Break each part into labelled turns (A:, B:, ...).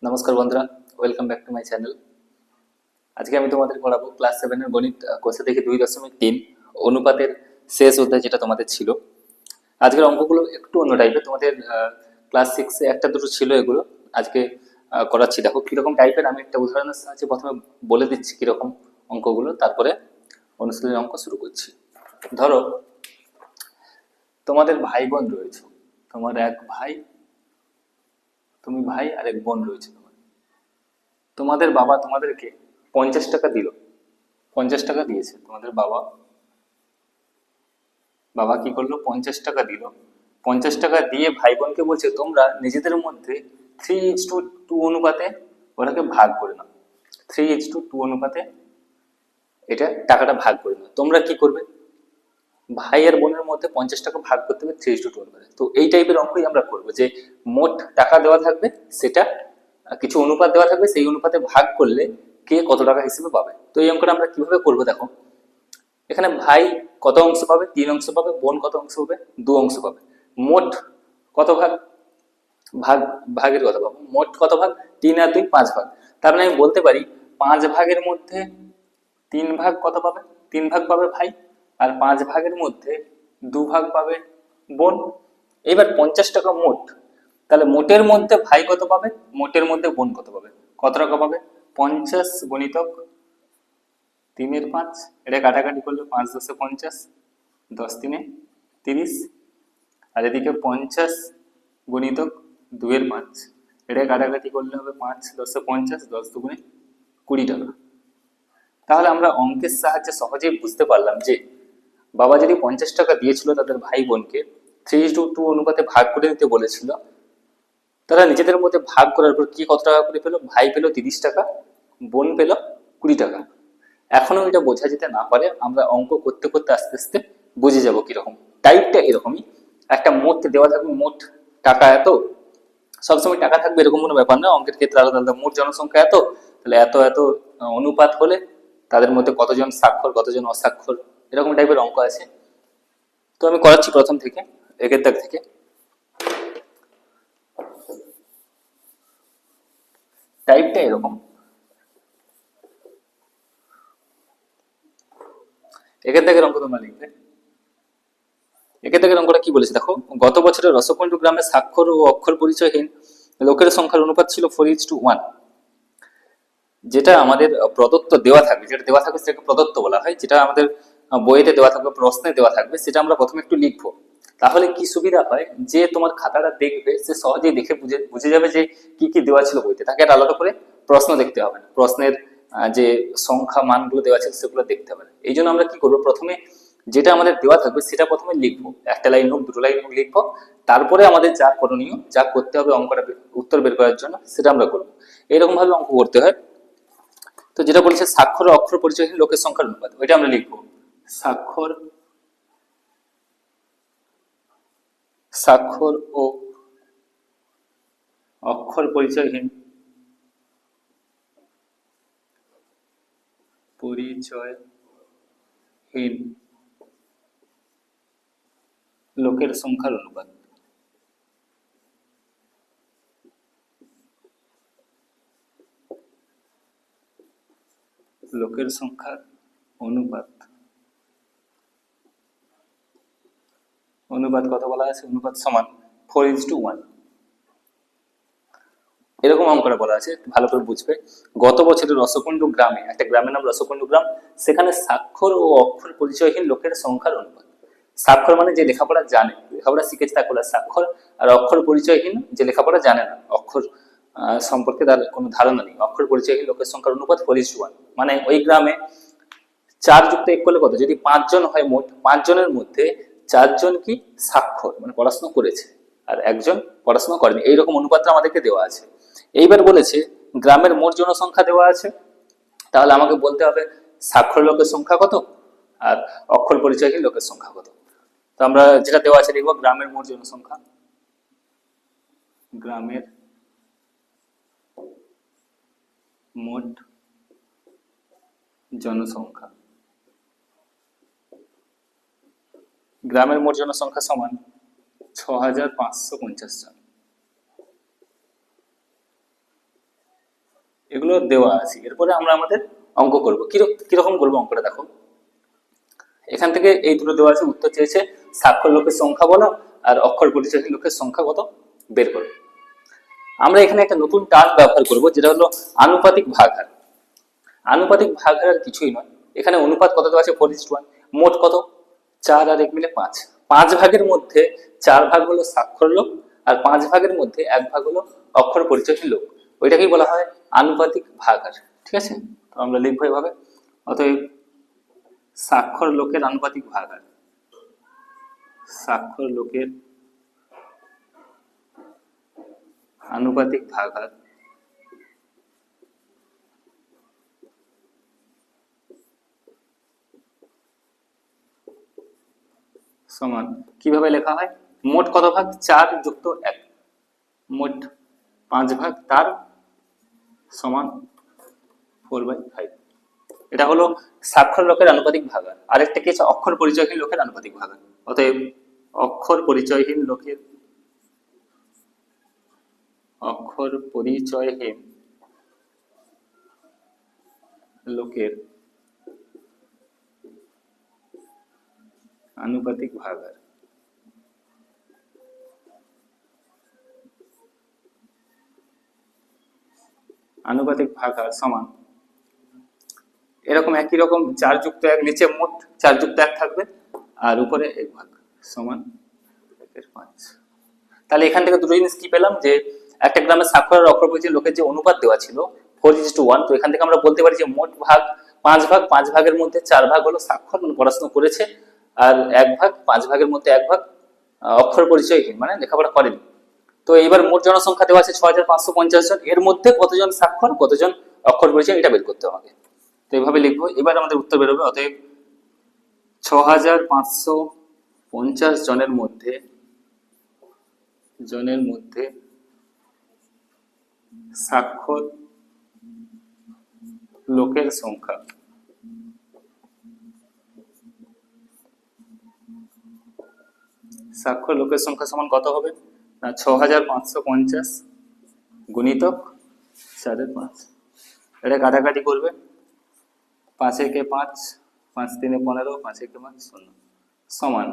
A: নমস্কার বন্ধুরা, welcome back to my channel. আজকে আমি তোমাদের পড়াবো ক্লাস 7 এর গণিত কোষে থেকে 2.3 অনুপাতের শেষ অধ্যায়, যেটা তোমাদের ছিল। আজকের অঙ্কগুলো একটু অন্য টাইপের। তোমাদের ক্লাস 6 এ একটা দুটো ছিল, এগুলো আজকে করাচ্ছি। দেখো কিরকম টাইপের, আমি একটা উদাহরণের সাহায্যে প্রথমে বলে দিচ্ছি কিরকম অঙ্কগুলো, তারপরে অনুশীলনী অঙ্ক শুরু করছি। ধরো তোমাদের ভাই বোন রয়েছে, তোমার এক ভাই, তুমি ভাই আর এক বোন রয়েছে। তোমাদের বাবা তোমাদেরকে 50 টাকা দিল, 50 টাকা দিয়েছে তোমাদের বাবা। বাবা কি করলো, 50 টাকা দিল। 50 টাকা দিয়ে ভাই বোনকে বলছে তোমরা নিজেদের মধ্যে 3:2 অনুপাতে ওটাকে ভাগ করে নাও। 3:2 অনুপাতে এটা টাকাটা ভাগ করে নাও। তোমরা কি করবে, ভাই আর বোনের মধ্যে 50 টাকা ভাগ করতে হবে 3:2 অনুপাতে। তো এই টাইপের অঙ্কই আমরা করবো, যে মোট টাকা দেওয়া থাকবে, সেটা কিছু অনুপাত দেওয়া থাকবে, সেই অনুপাতে ভাগ করলে কে কত টাকা হিসেবে পাবে। তো এই অঙ্কটা আমরা কিভাবে করবো দেখো। এখানে ভাই কত অংশ পাবে, 3 অংশ পাবে। বোন কত অংশ পাবে, 2 অংশ পাবে। মোট কত ভাগ, ভাগ ভাগের কথা পাবো। মোট কত ভাগ, 3 আর 2 5 ভাগ। তার মানে আমি বলতে পারি 5 ভাগের মধ্যে 3 ভাগ কত পাবে, 3 ভাগ পাবে ভাই, আর 5 ভাগের মধ্যে 2 ভাগ পাবে বোন। এবার 50 টাকা মোট, তাহলে মোটের মধ্যে ভাই কত পাবে, মোটের মধ্যে বোন কত পাবে, কত টাকা পাবে। 50 গুণিতক 3/5, এটা কাটাকাটি করলে 5 10 50, 10 3 30, আর এদিকে 50 গুণিতক 2/5, এটা কাটাকাটি করলে হবে 5 10 50, 10 2 20 টাকা। তাহলে আমরা অঙ্কের সাহায্যে সহজেই বুঝতে পারলাম যে বাবা যদি 50 টাকা দিয়েছিল তাদের ভাই বোনকে 3:2 অনুপাতে ভাগ করে দিতে বলেছিল, তারা নিজেদের মধ্যে ভাগ করার পর কি কত টাকা করে পেলো, ভাই পেলো 30 টাকা, বোন পেলো 20 টাকা। এখনো এটা বোঝা যেতে না পারে, আমরা অঙ্ক করতে করতে আস্তে আস্তে বুঝে যাব কিরকম। টাইপটা এরকমই, একটা মোট দেওয়া থাকবে, মোট টাকা এত, সবসময় টাকা থাকবে এরকম কোনো ব্যাপার না। অঙ্কের ক্ষেত্রে আলাদা আলাদা, মোট জনসংখ্যা এত, তাহলে এত এত অনুপাত হলে তাদের মধ্যে কতজন স্বাক্ষর কতজন অস্বাক্ষর, এরকম টাইপের অঙ্ক আছে। তো আমি করাচ্ছি প্রথম থেকে, একের দাগ থেকে। টাইপটা এরকম, একের দাগের অঙ্ক তোমরা লিখবে। একের দাগের অঙ্কটা কি বলেছে দেখো, গত বছরের রসকুণ্ডু গ্রামে স্বাক্ষর ও অক্ষর পরিচয়হীন লোকের সংখ্যার অনুপাত ছিল 4:1। যেটা আমাদের প্রদত্ত দেওয়া থাকবে, যেটা দেওয়া থাকবে সেটাকে প্রদত্ত বলা হয়। যেটা আমাদের বইতে দেওয়া থাকবে, প্রশ্নে দেওয়া থাকবে, সেটা আমরা প্রথমে একটু লিখবো। তাহলে কি সুবিধা হয়, যে তোমার খাতাটা দেখবে সে সহজেই দেখে বুঝে যাবে যে কি কি দেওয়া ছিল বইতে, তাকে আর আলাদা করে প্রশ্ন দেখতে হবে না, প্রশ্নের যে সংখ্যা মানগুলো দেওয়া ছিল সেগুলো দেখতে হবে না। এই জন্য আমরা কি করবো, প্রথমে যেটা আমাদের দেওয়া থাকবে সেটা প্রথমে লিখবো, একটা লাইন হোক দুটো লাইন হোক লিখবো, তারপরে আমাদের যা করণীয়, যা করতে হবে অঙ্কটা উত্তর বের করার জন্য, সেটা আমরা করবো। এরকম ভাবে অঙ্ক করতে হয়। তো যেটা বলছে স্বাক্ষর ও অক্ষর পরিচয়হীন লোকের সংখ্যার অনুপাত, ওইটা আমরা লিখবো। স্বাক্ষর স্বাক্ষর ও অক্ষর পরিচয়হীন পরিচয়হীন লোকের সংখ্যার অনুপাত। লোকের সংখ্যার অনুপাত, অনুপাত কত বলা আছে, অনুপাত সমান 4:1। এরকম অঙ্কটা বলা আছে, ভালো করে বুঝবে। গত বছরের রসকুণ্ডু গ্রামে, একটা গ্রামের নাম রসকুণ্ডু গ্রাম, সেখানে স্বাক্ষর ও অক্ষর পরিচয়হীন লোকের সংখ্যার অনুপাত। স্বাক্ষর মানে যে লেখাপড়া জানে, লেখাপড়া শিখেছে তাকে বলা স্বাক্ষর। আর অক্ষর পরিচয়হীন যে লেখাপড়া জানে না, অক্ষর সম্পর্কে তার কোনো ধারণা নেই, অক্ষর পরিচয়হীন লোকের সংখ্যার অনুপাত 4:1। মানে ওই গ্রামে 4+1 করলে কত, যদি 5 জন হয়, মোট 5 জনের মধ্যে 4 জন কি স্বাক্ষর মানে পড়াশোনা করেছে, আর একজন পড়াশোনা করেনি, এইরকম অনুপাতটা আমাদেরকে দেওয়া আছে। এইবার বলেছে গ্রামের মোট জনসংখ্যা দেওয়া আছে, তাহলে আমাকে বলতে হবে স্বাক্ষর লোকের সংখ্যা কত আর অক্ষর পরিচয়হীন লোকের সংখ্যা কত। তো আমরা যেটা দেওয়া আছে লিখবো, গ্রামের মোট জনসংখ্যা, গ্রামের মোট জনসংখ্যা, গ্রামের মোট জনসংখ্যা সমান 6550 জন। এগুলো দেওয়া আছে। এরপরে আমরা আমাদের অঙ্ক করবো। কিরকম করবো অঙ্কটা দেখো, এখান থেকে এই দুটো দেওয়া আছে, উত্তর চেয়েছে স্বাক্ষর লোকের সংখ্যা বলো আর অক্ষর পরিচয়হীন লোকের সংখ্যা কত বের করো। আমরা এখানে একটা নতুন টার্ম ব্যবহার করব, যেটা হলো আনুপাতিক ভাগহার। আনুপাতিক ভাগহার আর কিছুই নয়, এখানে অনুপাত কত দেওয়া আছে 4:1, মোট কত 4 আর 1 মিলে 5। 5 ভাগের মধ্যে 4 ভাগ হলো স্বাক্ষর লোক আর 5 ভাগের মধ্যে 1 ভাগ হলো অক্ষর পরিচয়হীন লোক, ওইটাকেই বলা হয় আনুপাতিক ভাগহার। ঠিক আছে, তো আমরা লিখবো এভাবে, অতএব স্বাক্ষর লোকের আনুপাতিক ভাগহার, স্বাক্ষর লোকের আনুপাতিক ভাগহার সমান কিভাবে লেখা হয়, মোট কত ভাগ 4 যুক্ত 1, মোট 5 ভাগ তার সমান 4/5। এটা হলো স্বাক্ষর লোকের আনুপাতিক ভাগহার। আরেকটা কি আছে, অক্ষর পরিচয়হীন লোকের আনুপাতিক ভাগহার। অতএব অক্ষর পরিচয়হীন লোকের আনুপাতিক ভাগহার। আনুপাতিক ভাগহার সমান এরকম একই রকম 4 যুক্ত 1, নিচে মোট 4 যুক্ত 1 থাকবে আর উপরে 1 ভাগ সমান 1/5। তাহলে এখান থেকে দুটো জিনিস কি পেলাম, যে একটা গ্রামের স্বাক্ষর আর অক্ষর পরিচয় লোকের যে অনুপাত দেওয়া ছিল 4:1, তো এখান থেকে আমরা বলতে পারি যে মোট ভাগ 5 ভাগ, 5 ভাগের মধ্যে 4 ভাগ হলো স্বাক্ষর মানে পড়াশোনা করেছে, আর 1 ভাগ 5 ভাগের মধ্যে 1 ভাগ অক্ষর পরিচয়হীন মানে লেখাপড়া করেনি। তো এবার মোট জনসংখ্যা দেওয়া আছে 6550 জন, এর মধ্যে কতজন স্বাক্ষর কতজন অক্ষর পরিচয় এটা বের করতে হবে। তো এইভাবে লিখবো, এবার আমাদের উত্তর বেরোবে। অতএব 6550 জনের মধ্যে স্বাক্ষর লোকের সংখ্যা সমান কত হবে না 6550 গুণিতক 4/5। এটা কাটাকাটি করবে, 5 একে 5, 5 3 15, 5 একে 5 0 সমান,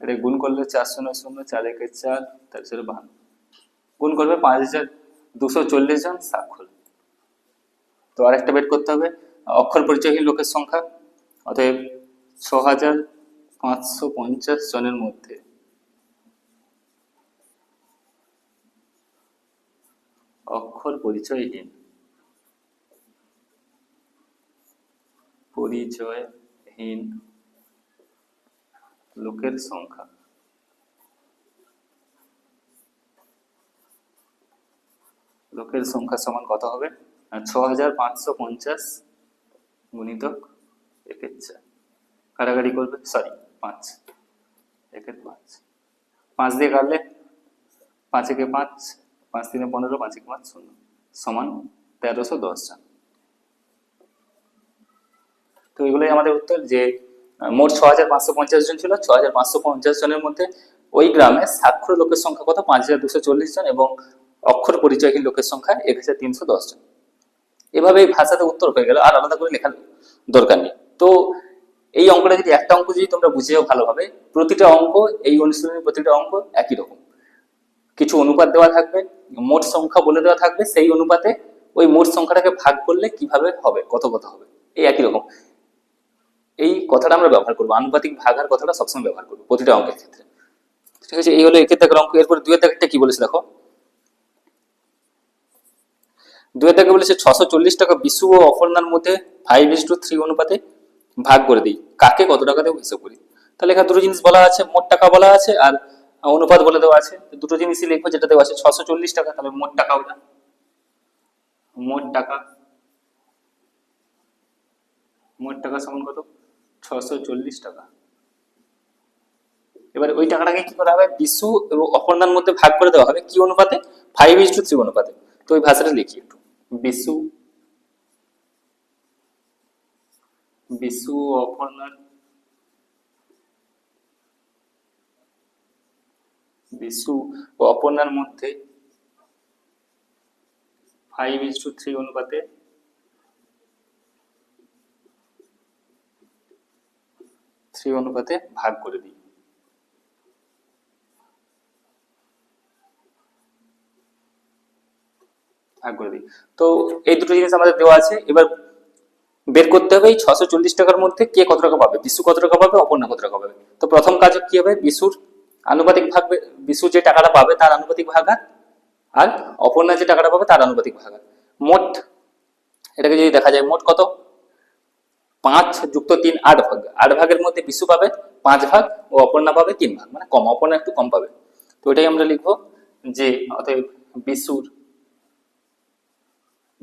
A: এটা গুণ করলে 4 0 0, 4 একে 4, তার 52 গুণ করবে 5240 জন স্বাক্ষর। তো আরেকটা বের করতে হবে অক্ষর পরিচয়হীন লোকের সংখ্যা। অতএব 6550 জনের মধ্যে অক্ষর পরিচয়হীন লোকের সংখ্যা সমান কত হবে 6550 গুণিতক 1/4। কাটাকাটি করবে, সরি 5 1/5, 5 দিয়ে কাটলে 5 একে 5, 5 3 15, 5 একে 5 0 সমান 1310 জন। তো এগুলোই আমাদের উত্তর, যে মোট 6550 জন ছিল, 6550 জনের মধ্যে ওই গ্রামে স্বাক্ষর লোকের সংখ্যা কত 5240 জন এবং অক্ষর পরিচয়হীন লোকের সংখ্যা 1310 জন। এভাবে এই ভাষাতে উত্তর হয়ে গেল, আর আলাদা করে লেখার দরকার নেই। তো এই অঙ্কটা যদি একটা অঙ্ক যদি তোমরা বুঝে যাও ভালোভাবে, প্রতিটা অঙ্ক এই অনুশীলনের প্রতিটা অঙ্ক একই রকম, কিছু অনুপাত দেওয়া থাকবে, মোট সংখ্যা বলে দেওয়া থাকবে, সেই অনুপাতে ওই মোট সংখ্যাটাকে ভাগ করলে কিভাবে হবে, কত হবে, এই একই রকম। এই কথাটা আমরা ব্যবহার করবো, আনুপাতিক ভাগার কথাটা সবসময় ব্যবহার করবো প্রতিটা অঙ্কের ক্ষেত্রে। ঠিক আছে, এই হলো একের দাগের অঙ্ক। এরপর দুইয়ের দাগেরটা কি বলেছে দেখো, দুইয়ের দাগে বলেছে 640 টাকা বিশু ও অপর্ণার মধ্যে 5:3 অনুপাতে ভাগ করে দিই, কাকে কত টাকা দেবো হিসাব করি। তাহলে এখানে দুটো জিনিস বলা আছে, মোট টাকা বলা আছে আর অনুপাত বলে দেওয়া আছে। দুটো জিনিসই লিখবো, যেটা দেওয়া আছে 640 টাকা, তাহলে মোট টাকা ওটা, মোট টাকা সমান কত 640 টাকা। এবার ওই টাকাটাকে কি করা হবে, বিশু এবং অপর্ণার মধ্যে ভাগ করে দেওয়া হবে কি অনুপাতে 5:3 অনুপাতে। তো ওই ভাষাটা লিখি একটু, বিশু ও অপর্ণার মধ্যে 5:3 অনুপাতে 3 অনুপাতে ভাগ করে দিই। তো এই দুটো জিনিস আমাদের দেওয়া আছে। এবার বের করতে হবে এই 640 টাকার মধ্যে কে কত টাকা পাবে, বিশু কত টাকা পাবে, অপর্ণা কত টাকা পাবে। তো প্রথম কাজ কি হবে, বিশুর আনুপাতিক ভাগ, বিশু যে টাকাটা পাবে তার আনুপাতিক ভাগার, আর অপর্ণা যে টাকাটা পাবে তার আনুপাতিক ভাগার। মোট এটাকে যদি দেখা যায়, মোট কত, 5 যুক্ত 3 8 ভাগ। 8 ভাগের মধ্যে বিশু পাবে 5 ভাগ ও অপর্ণা পাবে 3 ভাগ, মানে কম, অপর্ণা একটু কম পাবে। তো এটাই আমরা লিখবো যে অতএব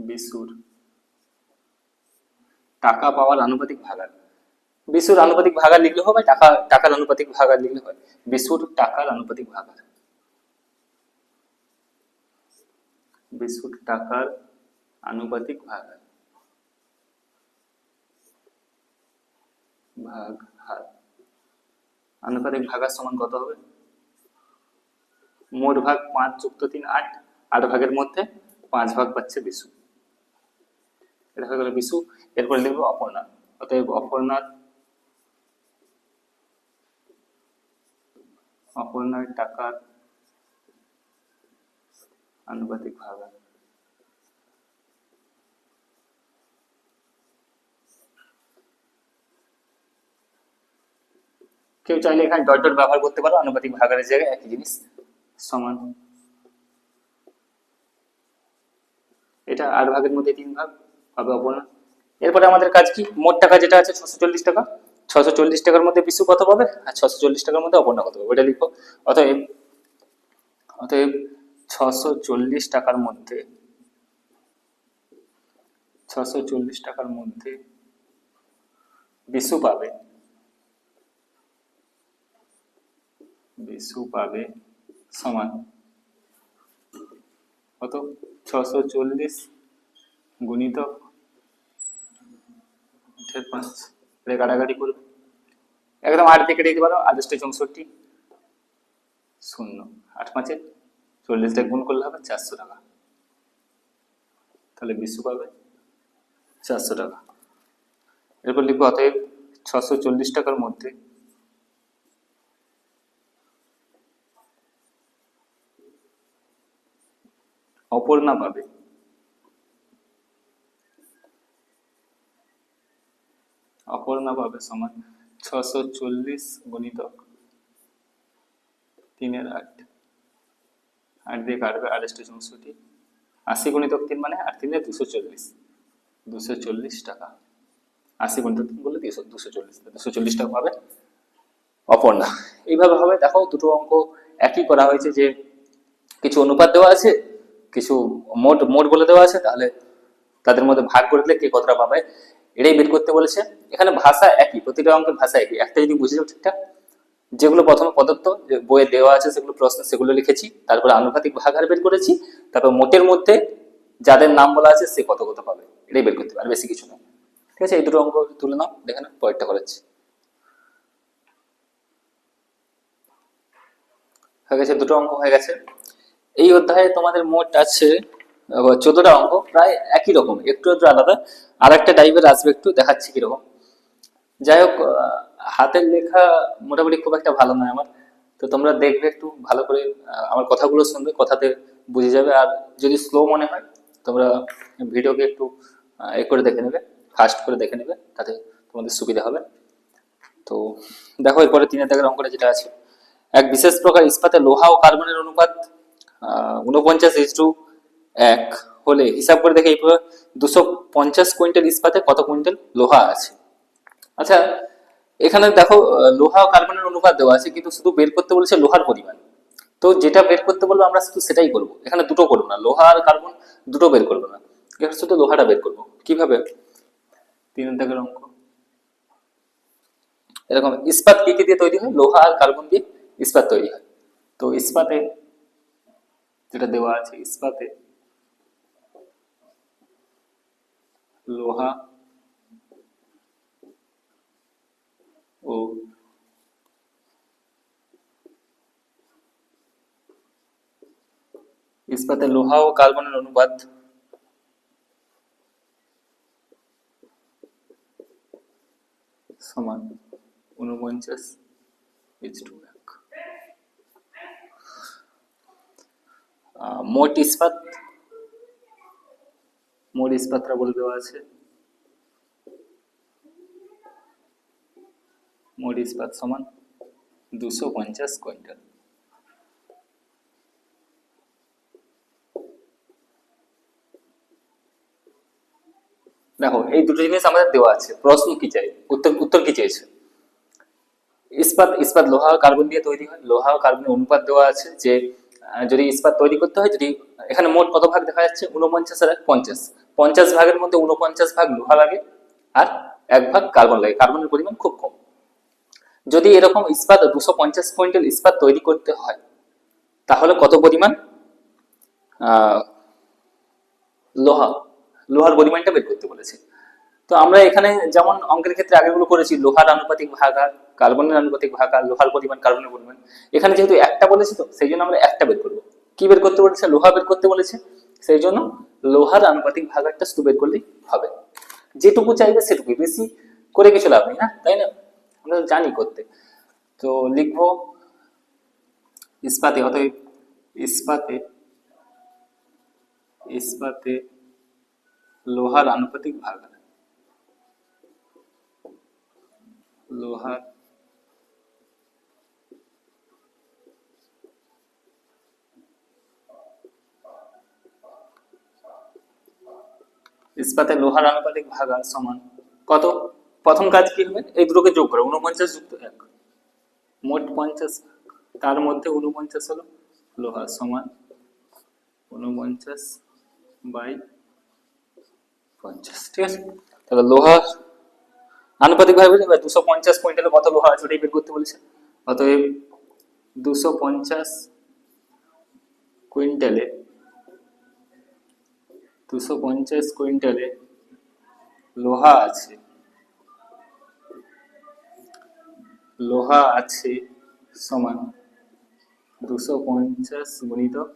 A: বিশুর টাকা পাওয়ার আনুপাতিক ভাগার। বিশুর আনুপাতিক ভাগার লিখলে হবে, টাকার আনুপাতিক ভাগার লিখলে হয়। বিশুর টাকার আনুপাতিক ভাগার, বিশুর টাকার আনুপাতিক ভাগার ভাগ হার। আনুপাতিক ভাগার সমান কত হবে, মোট ভাগ 5 যুক্ত 3 8, 8 ভাগের মধ্যে 5 ভাগ পাচ্ছে বিশু, এটা হয়ে গেল বিশু। এরপরে লিখবো অপর্ণা, অতএব অপর্ণার টাকার আনুপাতিক ভাগার। কেউ চাইলে এখানে ডট ডট ব্যবহার করতে পারো, আনুপাতিক ভাগারের জায়গায় একই জিনিস, সমান এটা 8 ভাগের মধ্যে 3 ভাগ হবে অপর্ণা। এরপরে আমাদের কাজ কি, মোট টাকা যেটা আছে 640 টাকা, 640 টাকার মধ্যে বিশু কত পাবে আর 640 টাকার মধ্যে অপর্ণা কত পাবে, ওটা লিখো। অতএব অতএব 640 টাকার মধ্যে 640 টাকার মধ্যে বিশু পাবে সমান কত, 640 গুণিতক 5, কাটাকাটি করবে, একদম 8 থেকে কেটে দিতে পারো, 8 64 শূন্য, 8 5 40 গুণ করলে হবে 400 টাকা, তাহলে বিশু পাবে 400 টাকা। এরপর লিখবো অতএব 640 টাকার মধ্যে অপর্ণা পাবে সমান 640 গুণিতক 3 8, 8 দিয়ে কাটবে 8 64, 80 গুণিতক 3 মানে 8 3 240 টাকা, 80 গুণিতক 3 বলে 240 টাকা পাবে অপর্ণা। এইভাবে হবে। দেখো দুটো অঙ্ক একই করা হয়েছে, যে কিছু অনুপাত দেওয়া আছে, কিছু মোট মোট বলে দেওয়া আছে, তাহলে তাদের মধ্যে ভাগ করে দিলে কে কতটা পাবে এটাই বের করতে বলেছে। এখানে ভাষা একই, প্রতিটা অঙ্কের ভাষা একই, একটা যদি বুঝে যাও ঠিকঠাক। যেগুলো প্রথমে প্রদত্ত যে বইয়ে দেওয়া আছে সেগুলো প্রশ্ন, সেগুলো লিখেছি, তারপরে আনুপাতিক ভাগার বের করেছি, তারপর মোটের মধ্যে যাদের নাম বলা আছে সে কত কত পাবে এটাই বের করতে পারবে, বেশি কিছু না। ঠিক আছে, এই দুটো অঙ্ক তুলে নাও, দেখে না পরেরটা করাচ্ছি। হয়ে গেছে, দুটো অঙ্ক হয়ে গেছে। এই অধ্যায়ে তোমাদের মোট আছে 14টা অঙ্ক, প্রায় একই রকম, একটু একটু আলাদা, আর একটা টাইপের আসবে, একটু দেখাচ্ছি কিরকম। যাই হোক, হাতের লেখা মোটামুটি খুব একটা ভালো নয় আমার, তো তোমরা দেখবে একটু ভালো করে, আমার কথাগুলো শুনবে, কথাতে বুঝে যাবে। আর যদি স্লো মনে হয় তোমরা ভিডিওকে একটু এ করে দেখে নেবে, ফাস্ট করে দেখে নেবে, তাতে তোমাদের সুবিধা হবে। তো দেখো এরপরে 3 দাগের অঙ্কটা যেটা আছে, এক বিশেষ প্রকার ইস্পাতে লোহা ও কার্বনের অনুপাত 49:1 হলে হিসাব করে দেখে এই 250 কুইন্টাল ইস্পাতে কত কুইন্টাল লোহা আছে। আচ্ছা, এখানে দেখো লোহা ও কার্বনের অনুপাত দেওয়া আছে, কিন্তু শুধু বের করতে বলেছে লোহার পরিমাণ। তো যেটা বের করতে বলবো আমরা শুধু সেটাই করবো, এখানে দুটো করবো না, লোহা আর কার্বন দুটো বের করবো না, এখানে শুধু লোহাটা বের করবো। কিভাবে, 3 দাগের অঙ্ক এরকম, ইস্পাত কি কি দিয়ে তৈরি হয়, লোহা আর কার্বন দিয়ে ইস্পাত তৈরি হয়। তো ইস্পাতে যেটা দেওয়া আছে, ইস্পাতে লোহা ও কার্বনের অনুপাত সমান 49:1। মোট ইস্পাতটা বলে দেওয়া আছে, মোট ইস্পাত সমান 250 কুইন্টাল। দেখো এই দুটো জিনিস আমাদের দেওয়া আছে, প্রশ্ন কি চাই, উত্তর কি চাইছে? ইস্পাত লোহা ও কার্বন দিয়ে তৈরি হয়, লোহা ও কার্বনের অনুপাত দেওয়া আছে যে যদি ইস্পাত তৈরি করতে হয়, যদি এখানে মোট কত ভাগ দেখা যাচ্ছে 49 আর 50, 50 ভাগের মধ্যে 49 ভাগ লোহা লাগে আর 1 ভাগ কার্বন লাগে, কার্বনের পরিমাণ খুব কম। যদি এরকম ইস্পাত 250 কুইন্টাল ইস্পাত তৈরি করতে হয় তাহলে কত পরিমাণ লোহার পরিমাণটা বের করতে বলেছে। তো আমরা এখানে যেমন অঙ্কের ক্ষেত্রে আগেগুলো করেছি, লোহার আনুপাতিক ভাগার কার্বনের আনুপাতিক ভাগার, লোহার পরিমাণ কার্বনের পরিমাণ, এখানে যেহেতু একটা বলেছে তো সেই জন্য আমরা একটা বের করবো। কি বের করতে বলেছে? লোহা বের করতে বলেছে, সেই জন্য লোহার আনুপাতিক ভাগারটা শুধু বের করলেই হবে। যেটুকু চাইবে সেটুকু, বেশি করে কিছু লাভ নেই না, তাই না? আমরা জানি করতে। তো লিখবো ইস্পাতে, অতএব ইস্পাতে লোহার আনুপাতিক ভাগার, লোহার ইস্পাতে লোহার আনুপাতিক ভাগার সমান কত? প্রথম কাজ কি হবে? এই দুটোকে যোগ করো, 49 যুক্ত 1, মোট 50, তার মধ্যে 49 হলো লোহা, সমান 49/50। ঠিক আছে, তাহলে লোহার আনুপাতিক ভাবে 250 কুইন্টালে কত লোহা আছে ওটাই বের করতে বলেছে। অতএব 250 কুইন্টালে 250 কুইন্টালে লোহা আছে সমান 250 গুণিতক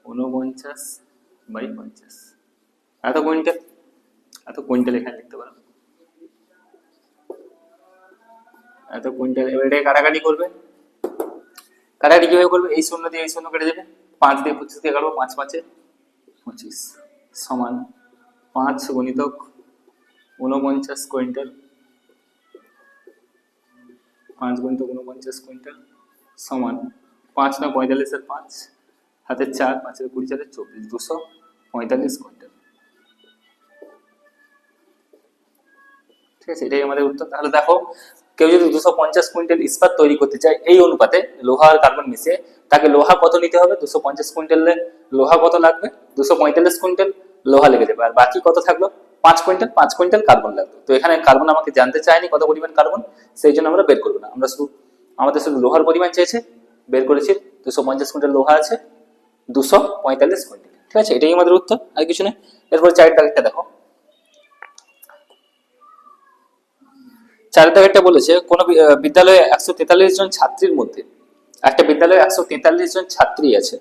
A: 49/50। এত কুইন্টাল এখানে লিখতে পারো, এত কুইন্টাল। এবার এটাকে কাটাকাটি করবে, কাটাকাটি কিভাবে করবে? এই শূন্য দিয়ে এই শূন্য কেটে যাবে, 5 দিয়ে 25 দিয়ে কাটবো, 5×5=25 সমান 5 গুণিতক 49 কুইন্টাল, 5 গুণিতক 49 কুইন্টাল সমান 5 না 45 আর 5 হাতে 4, 5 এর 20, 4 এর 24, 245 কুইন্টাল। ঠিক আছে, এটাই আমাদের উত্তর। তাহলে দেখো, কেউ যদি 250 কুইন্টাল ইস্পাত তৈরি করতে চায় এই অনুপাতে লোহা আর কার্বন মিশিয়ে, তাকে লোহা কত নিতে হবে? 250 কুইন্টালে লোহা কত লাগবে? 245 কুইন্টাল লোহা লেগে যাবে, আর বাকি কত থাকলো? 5 কুইন্টাল কার্বন লাগবে। তো এখানে কার্বন আমাকে জানতে চায়নি কত পরিমাণ কার্বন, সেই জন্য আমরা বের করবো না, আমাদের শুধু লোহার পরিমাণ চেয়েছে, বের করেছি 250 কুইন্টাল লোহা আছে, 245 কুইন্টাল। ঠিক আছে, এটাই আমাদের উত্তর, আর কিছু নেই। এরপর চারের দাগেরটা দেখো, চারের দাগেরটা বলেছে কোন বিদ্যালয়ে 143 জন ছাত্রীর মধ্যে, একটা বিদ্যালয়ে 143 জন ছাত্রী আছে,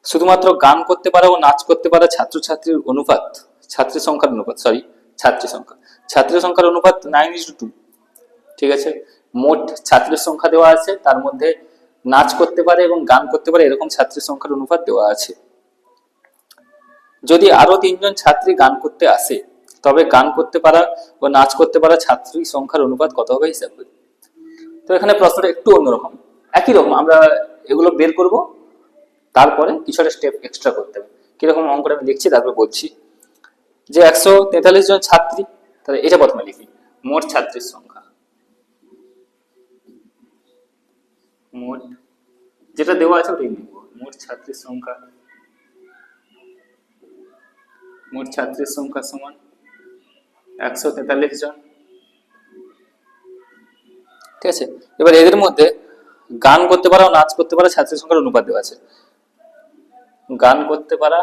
A: শুধুমাত্র গান করতে পারা ও নাচ করতে পারা ছাত্রছাত্রীর অনুপাত, ছাত্রী সংখ্যার অনুপাত 9:2। ঠিক আছে, মোট ছাত্রের সংখ্যা দেওয়া আছে, তার মধ্যে নাচ করতে পারে এবং গান করতে পারে এরকম ছাত্রীর সংখ্যার অনুপাত দেওয়া আছে। যদি আরো 3 জন ছাত্রী গান করতে আসে তবে গান করতে পারা ও নাচ করতে পারা ছাত্রী সংখ্যার অনুপাত কত হবে হিসাব করি। তো এখানে প্রশ্নটা একটু অন্যরকম, একই রকম, আমরা এগুলো বের করব, তারপরে কিছু একটা স্টেপ এক্সট্রা করতে হবে। কিরকম অঙ্কটা আমি লিখছি তারপরে বলছি। যে 143 জন ছাত্রী, তাহলে এটা প্রথমে লিখি, মোট ছাত্রীর সংখ্যা, মোট যেটা দেওয়া আছে ওটাই লিখব, মোট ছাত্রীর সংখ্যা সমান 143 জন। ঠিক আছে, এবার এদের মধ্যে গান করতে পারা ও নাচ করতে পারা ছাত্রীর সংখ্যার অনুপাত দেওয়া আছে। গান করতে পারা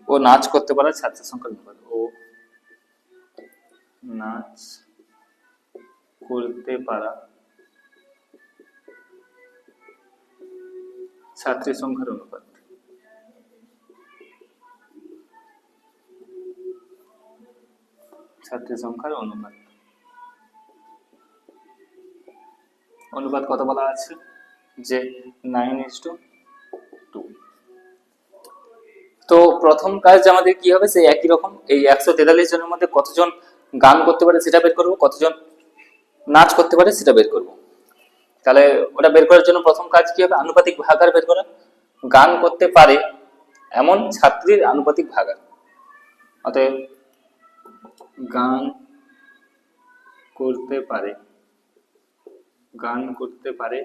A: ও নাচ করতে পারা ছাত্রীর সংখ্যার অনুপাত, ও নাচ করতে পারা ছাত্রী সংখ্যার অনুপাত। ছাত্রী সংখ্যার অনুপাত। অনুপাত কত বলা আছে? যে 9:2। তো প্রথম কাজ আমাদের কি হবে, সেই একই রকম এই 143 জনের মধ্যে কতজন গান করতে পারে সেটা বের করব, কতজন নাচ করতে পারে সেটা বের করব। তাহলে ওটা বের করার জন্য প্রথম কাজ কি হবে, আনুপাতিক ভাগার বের করা। গান করতে পারে এমন ছাত্রীর আনুপাতিক ভাগার। অতএব গান করতে পারে, গান করতে পারে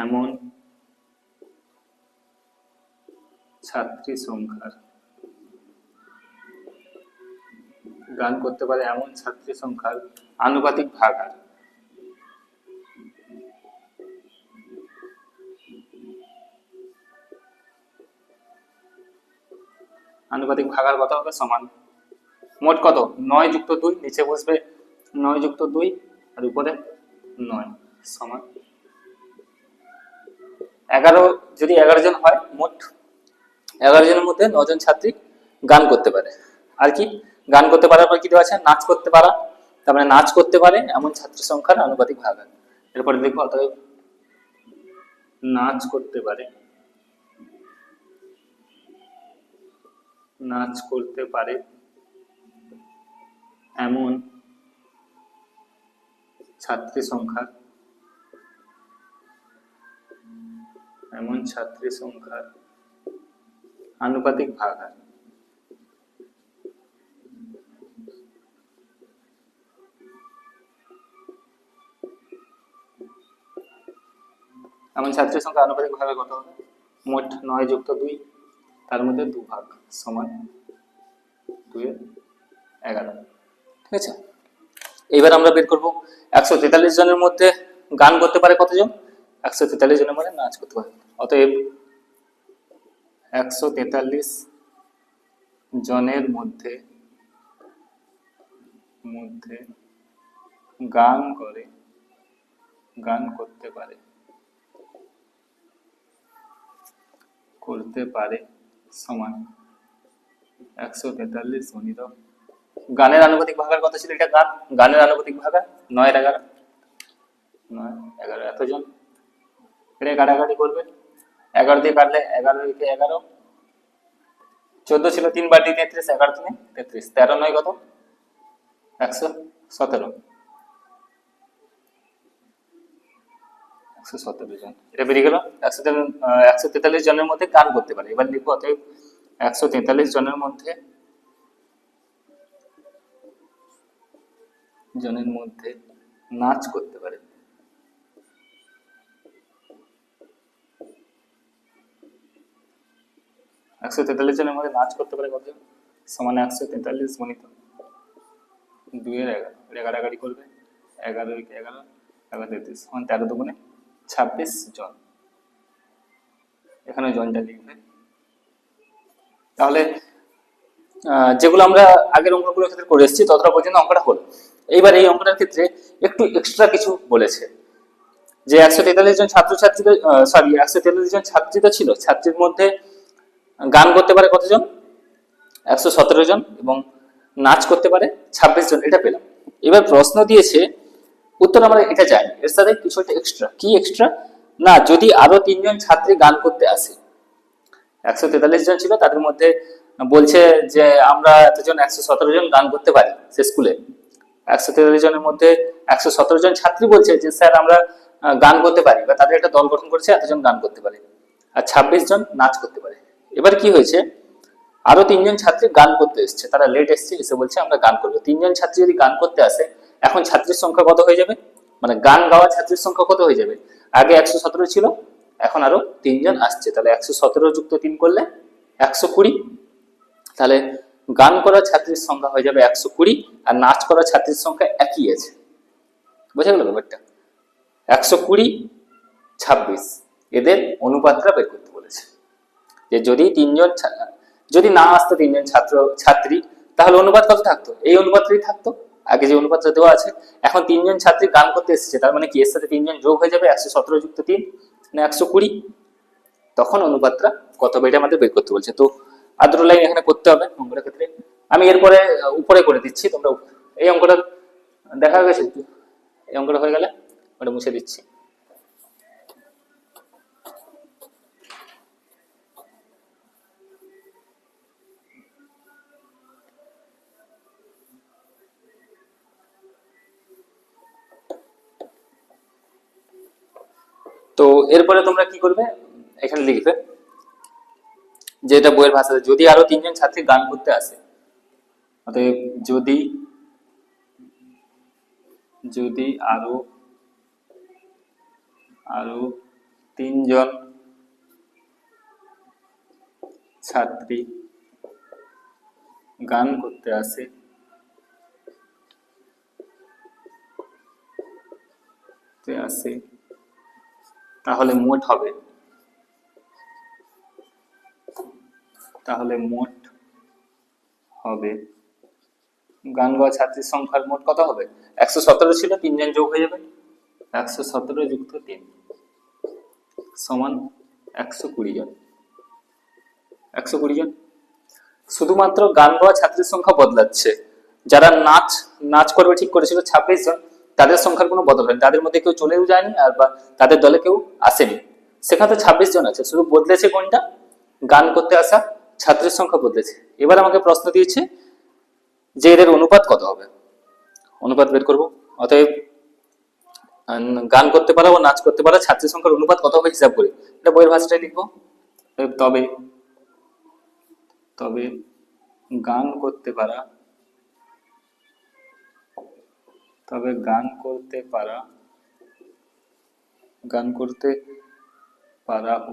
A: এমন ছাত্রী সংখ্যার, গান করতে পারে এমন ছাত্রী সংখ্যার আনুপাতিক ভাগার। আনুপাতিক ভাগার কত হবে? সমান মোট কত? 9 যুক্ত 2, নিচে বসবে 9 যুক্ত 2 আর উপরে 9 সমান 11। যদি 11 জন হয়, মোট 11 জনের মধ্যে 9 জন ছাত্রী গান করতে পারে। আর কি গান করতে পারার পর কি দেওয়া আছে? নাচ করতে পারা। তার মানে নাচ করতে পারে এমন ছাত্র সংখ্যার আনুপাতিক ভাগার। এরপরে দেখো, অতএব নাচ করতে পারে, নাচ করতে পারে এমন ছাত্রী সংখ্যার, এমন ছাত্রী সংখ্যার আনুপাতিক ভাগার। এমন ছাত্রী সংখ্যা আনুপাতিক ভাগে কত হবে? মোট 9 যুক্ত 2, তার মধ্যে 2 ভাগ সমান 2/11। ঠিক আছে, এবার আমরা বের করব 143 জনের মধ্যে গান করতে পারে কতজন? 143 জনের মধ্যে নাচ করতে পারে। অতএব 143 জনের মধ্যে গান করে, গান করতে পারে, করতে পারে সমান 143 গুণিত গানের আনুপাতিক ভাগার কত ছিল? এটা গান, গানের আনুপাতিক ভাগার 9/11, 9/11 এতজন। এটা কাটাকাটি করবে, 11 দিয়ে কাটলে 11 × 11, 14 ছিল 3 বার 33, 11 × 3 33, 13 9 কত? 117, 117 জন। এটা বেরিয়ে গেল। 143 জনের মধ্যে গান করতে পারে। এবার লিখবো, অতএব 143 জনের মধ্যে নাচ করতে পারে। একশো 43 জনের মধ্যে নাচ করতে পারে কতজন? সমান 143 গুণিত 2/11। এটা কাটাকাটি করবে, 11 × 11, 11 33 সমান 13 দুগুণে 26 জন। এখানে জনটা লিখবে। তাহলে যেগুলো আমরা আগের অঙ্কগুলোর ক্ষেত্রে করে এসেছি ততটা পর্যন্ত অঙ্কটা হলো। এইবার এই অঙ্কটার ক্ষেত্রে একটু এক্সট্রা কিছু বলেছে, যে 143 জন ছাত্রছাত্রীদের 143 জন ছাত্রী তো ছিল, ছাত্রীর মধ্যে গান করতে পারে কতজন? 117 জন, এবং নাচ করতে পারে 26 জন। এটা পেলাম। এবার প্রশ্ন দিয়েছে, উত্তর আমরা এটা জানি, এর সাথে কিছু একটা এক্সট্রা। কি এক্সট্রা? না, যদি আরো 3 জন ছাত্রী গান করতে আসে। 143 জন ছিল, তাদের মধ্যে বলছে যে আমরা এতজন 117 জন গান করতে পারি। সে স্কুলে 143 জনের মধ্যে 117 জন ছাত্রী বলছে যে স্যার আমরা গান করতে পারি, বা তাদের একটা দল গঠন করেছে, এতজন গান করতে পারে, আর 26 জন নাচ করতে পারে। এবার কি হয়েছে, আরো 3 জন ছাত্রী গান করতে এসছে, তারা লেট এসছে, এসে বলছে আমরা গান করবো। 3 জন ছাত্রী যদি গান করতে আসে, এখন ছাত্রীর সংখ্যা কত হয়ে যাবে? মানে গান গাওয়া ছাত্রীর সংখ্যা কত হয়ে যাবে? আগে 117 ছিল, এখন আরো 3 জন আসছে, তাহলে 117 যুক্ত 3 করলে 120। তাহলে গান করা ছাত্রীর সংখ্যা হয়ে যাবে 120, আর নাচ করা ছাত্রীর সংখ্যা একই আছে। বোঝা গেল ব্যাপারটা? 120, 26 এদের অনুপাতটা বের করতে বলেছে। যে যদি না আসতো 3 জন ছাত্রী, তাহলে অনুপাত কত থাকতো? এই অনুপাতটাই থাকতো। আগে যে অনুপাতটা দেওয়া আছে, এখন 3 জন ছাত্রী গান করতে এসেছে, তার মানে কি এর সাথে 3 জন যোগ হয়ে যাবে, 117 যুক্ত 3 মানে 120, তখন অনুপাতটা কত হবে এটা আমাদের বের করতে বলছে। তো আর দুটো লাইন এখানে করতে হবে অঙ্কটার ক্ষেত্রে, আমি এরপরে উপরে করে দিচ্ছি, তোমরা এই অঙ্কটা দেখা গেছে, এই অঙ্কটা হয়ে গেলে ওটা মুছে দিচ্ছি। তো এরপরে তোমরা কি করবে, এখানে লিখবে যে এটা বইয়ের ভাষাতে, যদি আরো 3 জন ছাত্রী গান করতে আসে, অতএব যদি যদি আরো আরো 3 জন ছাত্রী গান করতে আসে, তাহলে মোট হবে, গান গাওয়া ছাত্রীর সংখ্যার মোট কত হবে, 117 ছিল, 3 জন যোগ হয়ে যাবে, 117 যুক্ত 3 সমান 120 জন। 120 জন, শুধুমাত্র গান গাওয়া ছাত্রীর সংখ্যা বদলাচ্ছে, যারা নাচ করবে ঠিক করেছিল 26 জন, তাদের সংখ্যার কোনো বদল হয়নি, তাদের মধ্যে কেউ চলেও যায়নি আর বা তাদের দলে কেউ আসেনি, সেখানে তো 26 জন আছে, শুধু বদলেছে কোনটা, গান করতে আসা ছাত্রের সংখ্যা বদলেছে। এবার আমাকে প্রশ্ন দিয়েছে যে এদের অনুপাত কত হবে, অনুপাত বের করব। অতএব গান করতে পারা ও নাচ করতে পারা ছাত্রীর সংখ্যার অনুপাত কত হবে হিসাব করে এটা বইয়ের ভাষাটাই লিখবো। তবে তবে গান করতে পারা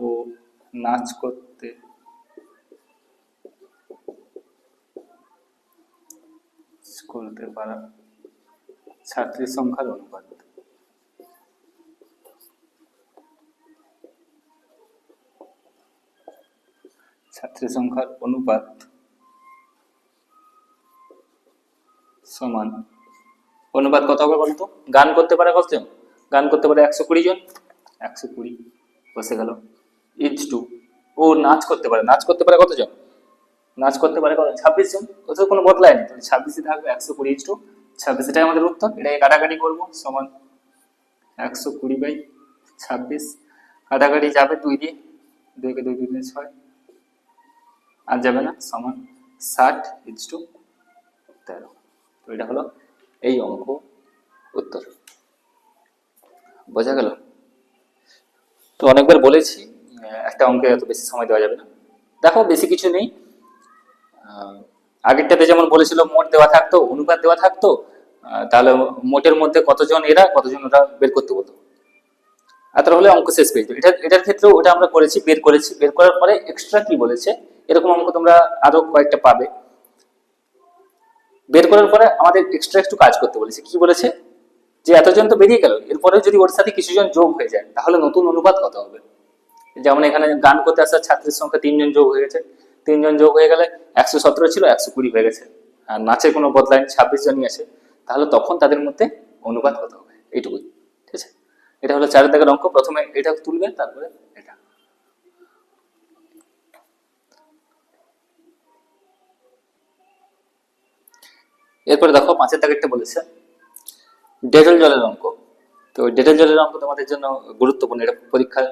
A: ও নাচ করতে পারা ছাত্রীর সংখ্যার অনুপাত, সমান, অনুপাত কত হবে বলতো, গান করতে পারে কতজন, গান করতে পারে 120 জন, 120 বসে গেল, ইজ টু, ও নাচ করতে পারে কতজন, নাচ করতে পারে কত, 26 জন, ওদের কোনো বদলায়নি, তাহলে 26 থাকবে, 120 ইজ টু 26, এটাই আমাদের উত্তর। এটাকে কাটাকাটি করবো, সমান 120/26, কাটাকাটি যাবে 2 দিয়ে, 2 কে 2 দিয়ে 6, আর যাবে না, সমান 60/13। তো এটা হলো এই অঙ্ক উত্তর, বোঝা গেল? তো অনেকবার বলেছি একটা অঙ্কে এত বেশি সময় দেওয়া যাবে না, দেখো বেশি কিছু নেই, আগেরটাতে যেমন বলেছিল মোট দেওয়া থাকতো, অনুপাত দেওয়া থাকতো, তাহলে মোটের মধ্যে কতজন এরা কতজন ওরা বের করতে বলতো, আর তাহলে অঙ্ক শেষ পেয়ে যাবে। এটার ক্ষেত্রেও ওটা আমরা বের করার পরে এক্সট্রা কি বলেছে, এরকম অঙ্ক তোমরা আরো কয়েকটা পাবে, বের করার পরে আমাদের এক্সট্রা একটু কাজ করতে বলেছে, কি বলেছে যে এতজন তো বেরিয়ে গেল, এরপরে যদি ওর সাথে কিছুজন যোগ হয়ে যায় তাহলে নতুন অনুপাত কত হবে, যেমন এখানে গান করতে আসা ছাত্রের সংখ্যা 3 জন যোগ হয়ে গেছে, 3 জন যোগ হয়ে গেলে 117 ছিল 120 হয়ে গেছে, আর নাচের কোনো বদলায়নি 26 জনই আছে, তাহলে তখন তাদের মধ্যে অনুপাত কত হবে, এইটুকুই, ঠিক আছে। এটা হলো 4 দাগের অঙ্ক, প্রথমে এটা তুলবে তারপরে এটা। এরপরে দেখো 5 দাগেরটা বলেছে ডেটল জলের অঙ্ক। তো ডেটল জলের অঙ্ক তোমাদের জন্য গুরুত্বপূর্ণ, এটা পরীক্ষার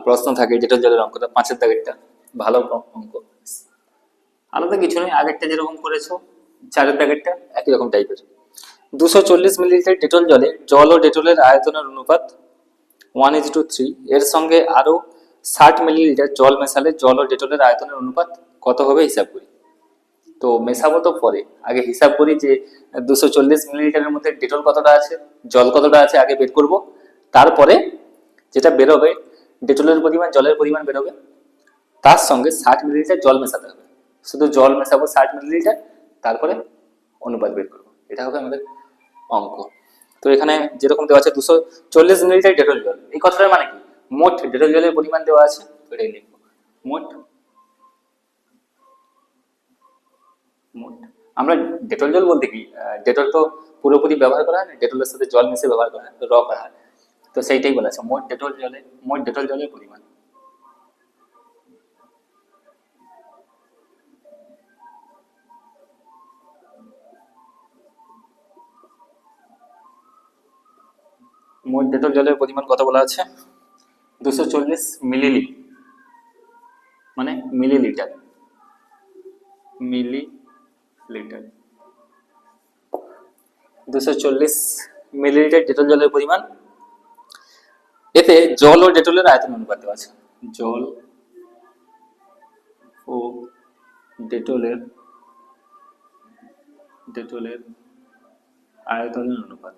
A: প্রশ্ন থাকে, ডেটল জলের অঙ্কটা 5 দাগেরটা ভালো অঙ্ক, আলাদা কিছু নেই, আগেরটা যেরকম করেছো 4 দাগেরটা একই রকম টাইপের। 240 মিলিলিটার ডেটল জলে জল ও ডেটলের আয়তনের অনুপাত 1:3, এর সঙ্গে আরো 60 মিলিলিটার জল মেশালে জল ও ডেটলের আয়তনের অনুপাত কত হবে হিসাব করি। তো মেশাবো তো পরে, আগে হিসাব করি যে 240 মিলিলিটারের মধ্যে ডেটল কতটা আছে, জল কতটা আছে, আগে বের করব, তারপরে যেটা বেরোবে ডেটলের পরিমাণ জলের পরিমাণ বেরোবে, তার সঙ্গে 60 মিলিলিটার জল মেশাতে হবে, শুধু জল মেশাবো 60 মিলিলিটার, তারপরে অনুপাত বের করবো, এটা হবে আমাদের অঙ্ক। তো এখানে যেরকম দেওয়া আছে 240 মিলিলিটার ডেটল জল, এই কথাটার মানে কি, মোট ডেটল জলের পরিমাণ দেওয়া আছে, এটাই লিখবো মোট, আমরা ডেটল জল বলতে কি, ডেটল তো পুরোপুরি ব্যবহার করা হয় না, ডেটলের সাথে জল মিশিয়ে ব্যবহার করা হয়, র করা হয়। তো সেইটাই বলা আছে, মোট ডেটল জলের পরিমাণ। মোট ডেটল জলের পরিমাণ কত বলা আছে? 240 মিলিলিটার, মানে মিলিলিটার, মিলিলিটার 240 মিলিলিটার ডেটল জলের পরিমাণ। এতে জল ও ডেটলের আয়তন অনুপাত দেওয়া আছে, জল ও ডেটলের ডেটলের আয়তনের অনুপাত।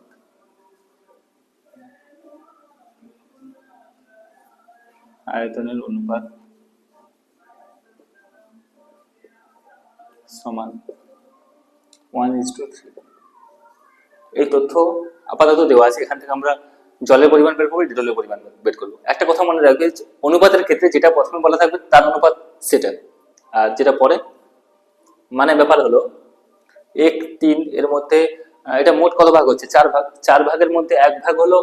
A: আয়তনের অনুপাত সমান 1:3। এই তথ্য আপাতত দেওয়া আছে, এখান থেকে আমরা জলের পরিমাণ বের করবো, ডেটলের পরিমাণ বের করবো। একটা কথা মনে রাখবে, অনুপাতের ক্ষেত্রে যেটা প্রথমে বলা থাকবে তার অনুপাত সেটা, আর যেটা পরে, মানে ব্যাপার হলো 1, 3 এর মধ্যে এটা মোট কত ভাগ হচ্ছে? 4 ভাগ। 4 ভাগের মধ্যে 1 ভাগ হলো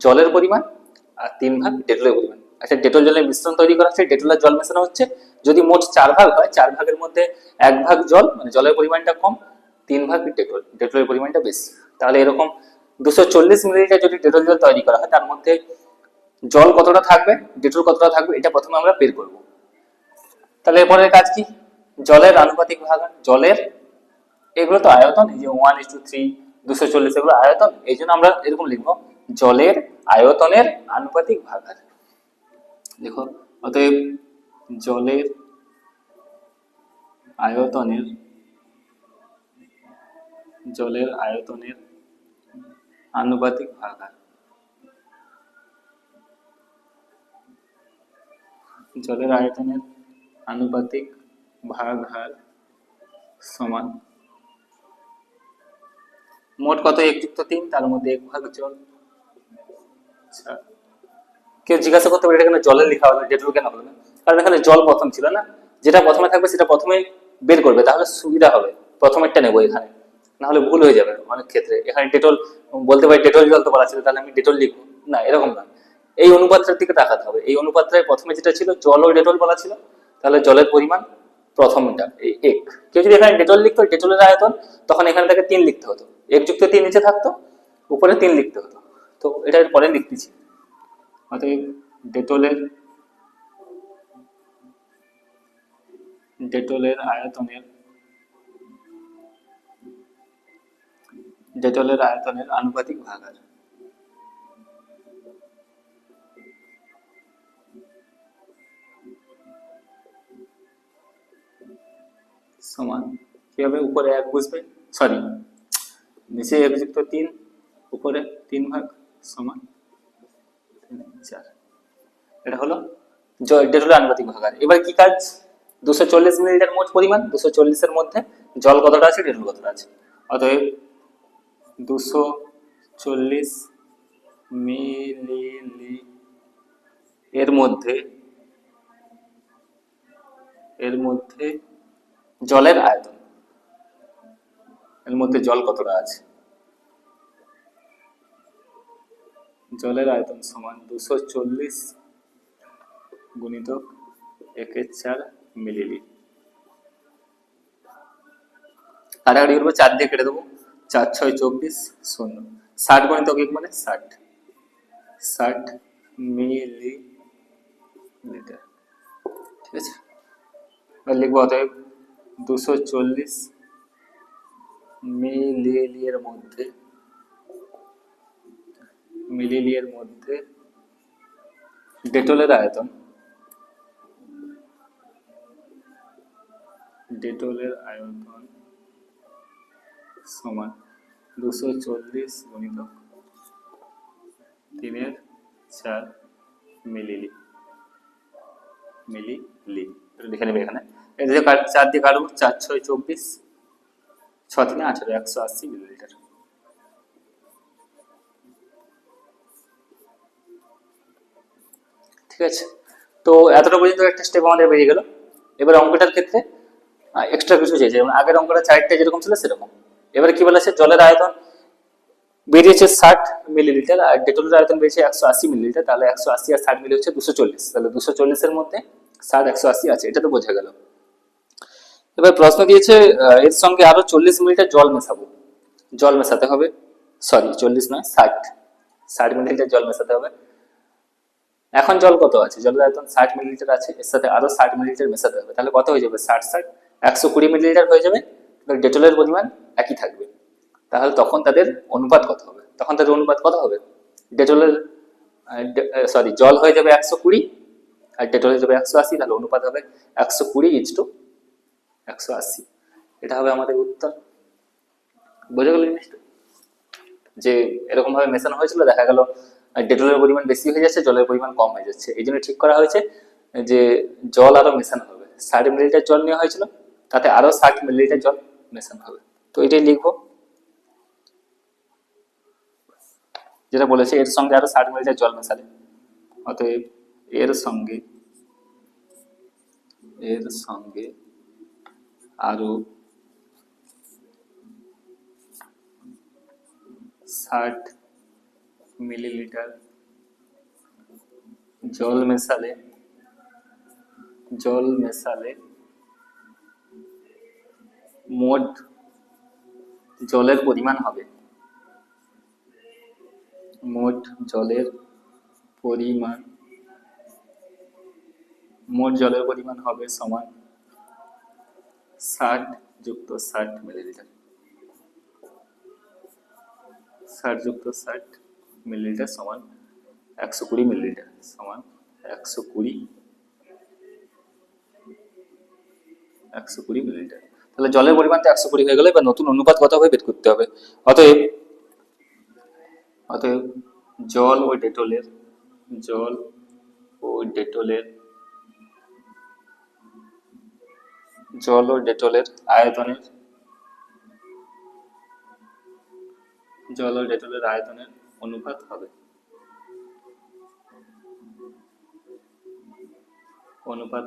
A: জলের পরিমাণ আর 3 ভাগ ডেটলের পরিমাণ। আচ্ছা, ডেটল জলের মিশ্রণ তৈরি করা হচ্ছে, ডেটল আর জল মেশানো হচ্ছে। যদি মোট 4 ভাগ হয়, 4 ভাগের মধ্যে 1 ভাগ জল, মানে জলের পরিমাণটা কম, 3 ভাগ ডেটল, ডেটলের পরিমাণটা বেশি। তাহলে এরকম 240 মিলিলিটার যদি ডেটল জল তৈরি করা হয়, তার মধ্যে জল কতটা থাকবে, ডেটল কতটা থাকবে, এটা প্রথমে আমরা বের করব। তাহলে এরপরের কাজ কি? জলের আনুপাতিক ভাগাহার। জলের, এগুলো তো আয়তন, এই যে 1:3, 240 এগুলো আয়তন, এই জন্য আমরা এরকম লিখবো, জলের আয়তনের আনুপাতিক ভাগাহার। দেখো, অতএব জলের আয়তনের আনুপাতিক ভাগাহার, জলের আয়তনের আনুপাতিক ভাগহার সমান মোট কত? 1+3, তার মধ্যে 1 ভাগ জল। আচ্ছা, কেউ জিজ্ঞাসা করতে পারে এটা কেন জলের লেখা হলো, ডেটল কেন হলো না? কারণ এখানে জল প্রথম ছিল না, যেটা প্রথমে থাকবে সেটা প্রথমে বের করবে, তাহলে সুবিধা হবে। প্রথমেরটা নেবো এখানে, না হলে ভুল হয়ে যাবে অনেক ক্ষেত্রে। এখানে ডেটল বলতে পারি, ডেটল জল তো বলা ছিল, তাহলে আমি ডেটল লিখবো না, এরকম না। এই অনুপাতটার দিকে তাকাতে হবে। এই অনুপাতটায় প্রথমে যেটা ছিল জল ও ডেটল বলা ছিল, তাহলে জলের পরিমাণ প্রথমটা এই 1। কেউ যদি এখানে ডেটল লিখতো, ডেটলের আয়তন, তখন এখানে তাকে 3 লিখতে হতো, 1+3 নিচে থাকতো, উপরে 3 লিখতে হতো। তো এটা পরে লিখতেছি। অতএব ডেটলের ডেটলের আয়তনের আনুপাতিক ভাগাহার সমান, কিভাবে? উপরে 1 বুঝবে, সরি, নিচে 1+3, উপরে 3 ভাগ, সমান 4। এটা হলো ডেটলের আনুপাতিক ভাগাহার। এবার কি কাজ? 240 মিলিলিটার মোট পরিমাণ, 240 এর মধ্যে জল কতটা আছে, ডেটল কতটা আছে। অতএব 240 মিলি এর মধ্যে জলের আয়তন, এর মধ্যে জল কতটা আছে, জলের আয়তন সমান 240 গুণিতক 1/4 মিলিলিটার। কাটাকাটি করবো, 4 দিয়ে কেটে দেবো, 4 × 6 = 24, 0। 60 গুণিতক 1 মানে 60 মিলিলিটার। ঠিক আছে, এবার লিখবো, অতএব 240 মিলিলিটার মধ্যে ডেটলের আয়তন সমান 240 গুণিতক 3/4 মিলি। লিখে নেবে এখানে। এই যে 4 দিয়ে কাটবো, 4 × 6 = 24, 6 × 3 = 18, 180 মিলিলিটার। ঠিক আছে, তো এতটা পর্যন্ত একটা স্টেপ আমাদের বেরিয়ে গেল। এবার অঙ্কটার ক্ষেত্রে এক্সট্রা কিছু চেয়েছে, যেমন আগের অঙ্কটা চারটে যেরকম ছিল সেরকম। এবারে কি বলেছে, জলের আয়তন বেরিয়েছে 60 মিলিলিটার আর ডেটলের আয়তন বেরিয়েছে 180 মিলিলিটার, তাহলে 180 আর 60 মিলি হচ্ছে 240, তাহলে 240-এর মধ্যে 60 180 আছে, এটা তো বোঝা গেল। এবার প্রশ্ন দিয়েছে এর সঙ্গে আরো 40 মিলিলিটার জল মেশাবো, জল মেশাতে হবে, সরি 40 নয় 60 মিলিলিটার জল মেশাতে হবে। এখন জল কত আছে, জলের আয়তন 60 মিলিলিটার আছে, এর সাথে আরো 60 মিলিলিটার মেশাতে হবে, তাহলে কত হয়ে যাবে, 60 120 মিলিলিটার হয়ে যাবে। ডেটলের পরিমাণ একই থাকবে, তাহলে তখন তাদের অনুপাত কত হবে, তখন তাদের অনুপাত কত হবে, ডেটলের সরি জল হয়ে যাবে 120 আর ডেটল হয়ে যাবে 180, তাহলে অনুপাত হবে 120:180, এটা হবে আমাদের উত্তর। বোঝা গেল জিনিসটা, যে এরকম ভাবে মেশানো হয়েছিল, দেখা গেল ডেটলের পরিমাণ বেশি হয়ে যাচ্ছে, জলের পরিমাণ কম হয়ে যাচ্ছে, এই জন্য ঠিক করা হয়েছে যে জল আরো মেশানো হবে, 60 মিলিলিটার জল নেওয়া হয়েছিল, তাতে আরো 60 মিলিলিটার জল মেশানো হবে, তো এটাই লিখবো, যেটা বলেছে এর সঙ্গে আরো 60 মিলিলিটার জল মেশালে, অতএব এর সঙ্গে আরো 60 মিলিলিটার জল মেশালে মোট জলের পরিমাণ হবে, মোট জলের পরিমাণ হবে সমান 60+60 মিলিলিটার, 60+60 মিলিলিটার সমান 120 মিলিলিটার, সমান 120 মিলিলিটার। তাহলে জলের পরিমাণ তো 120 হয়ে গেল, এবার নতুন অনুপাত কত হবে বের করতে হবে। অতএব জল ও ডেটলের আয়তনের অনুপাত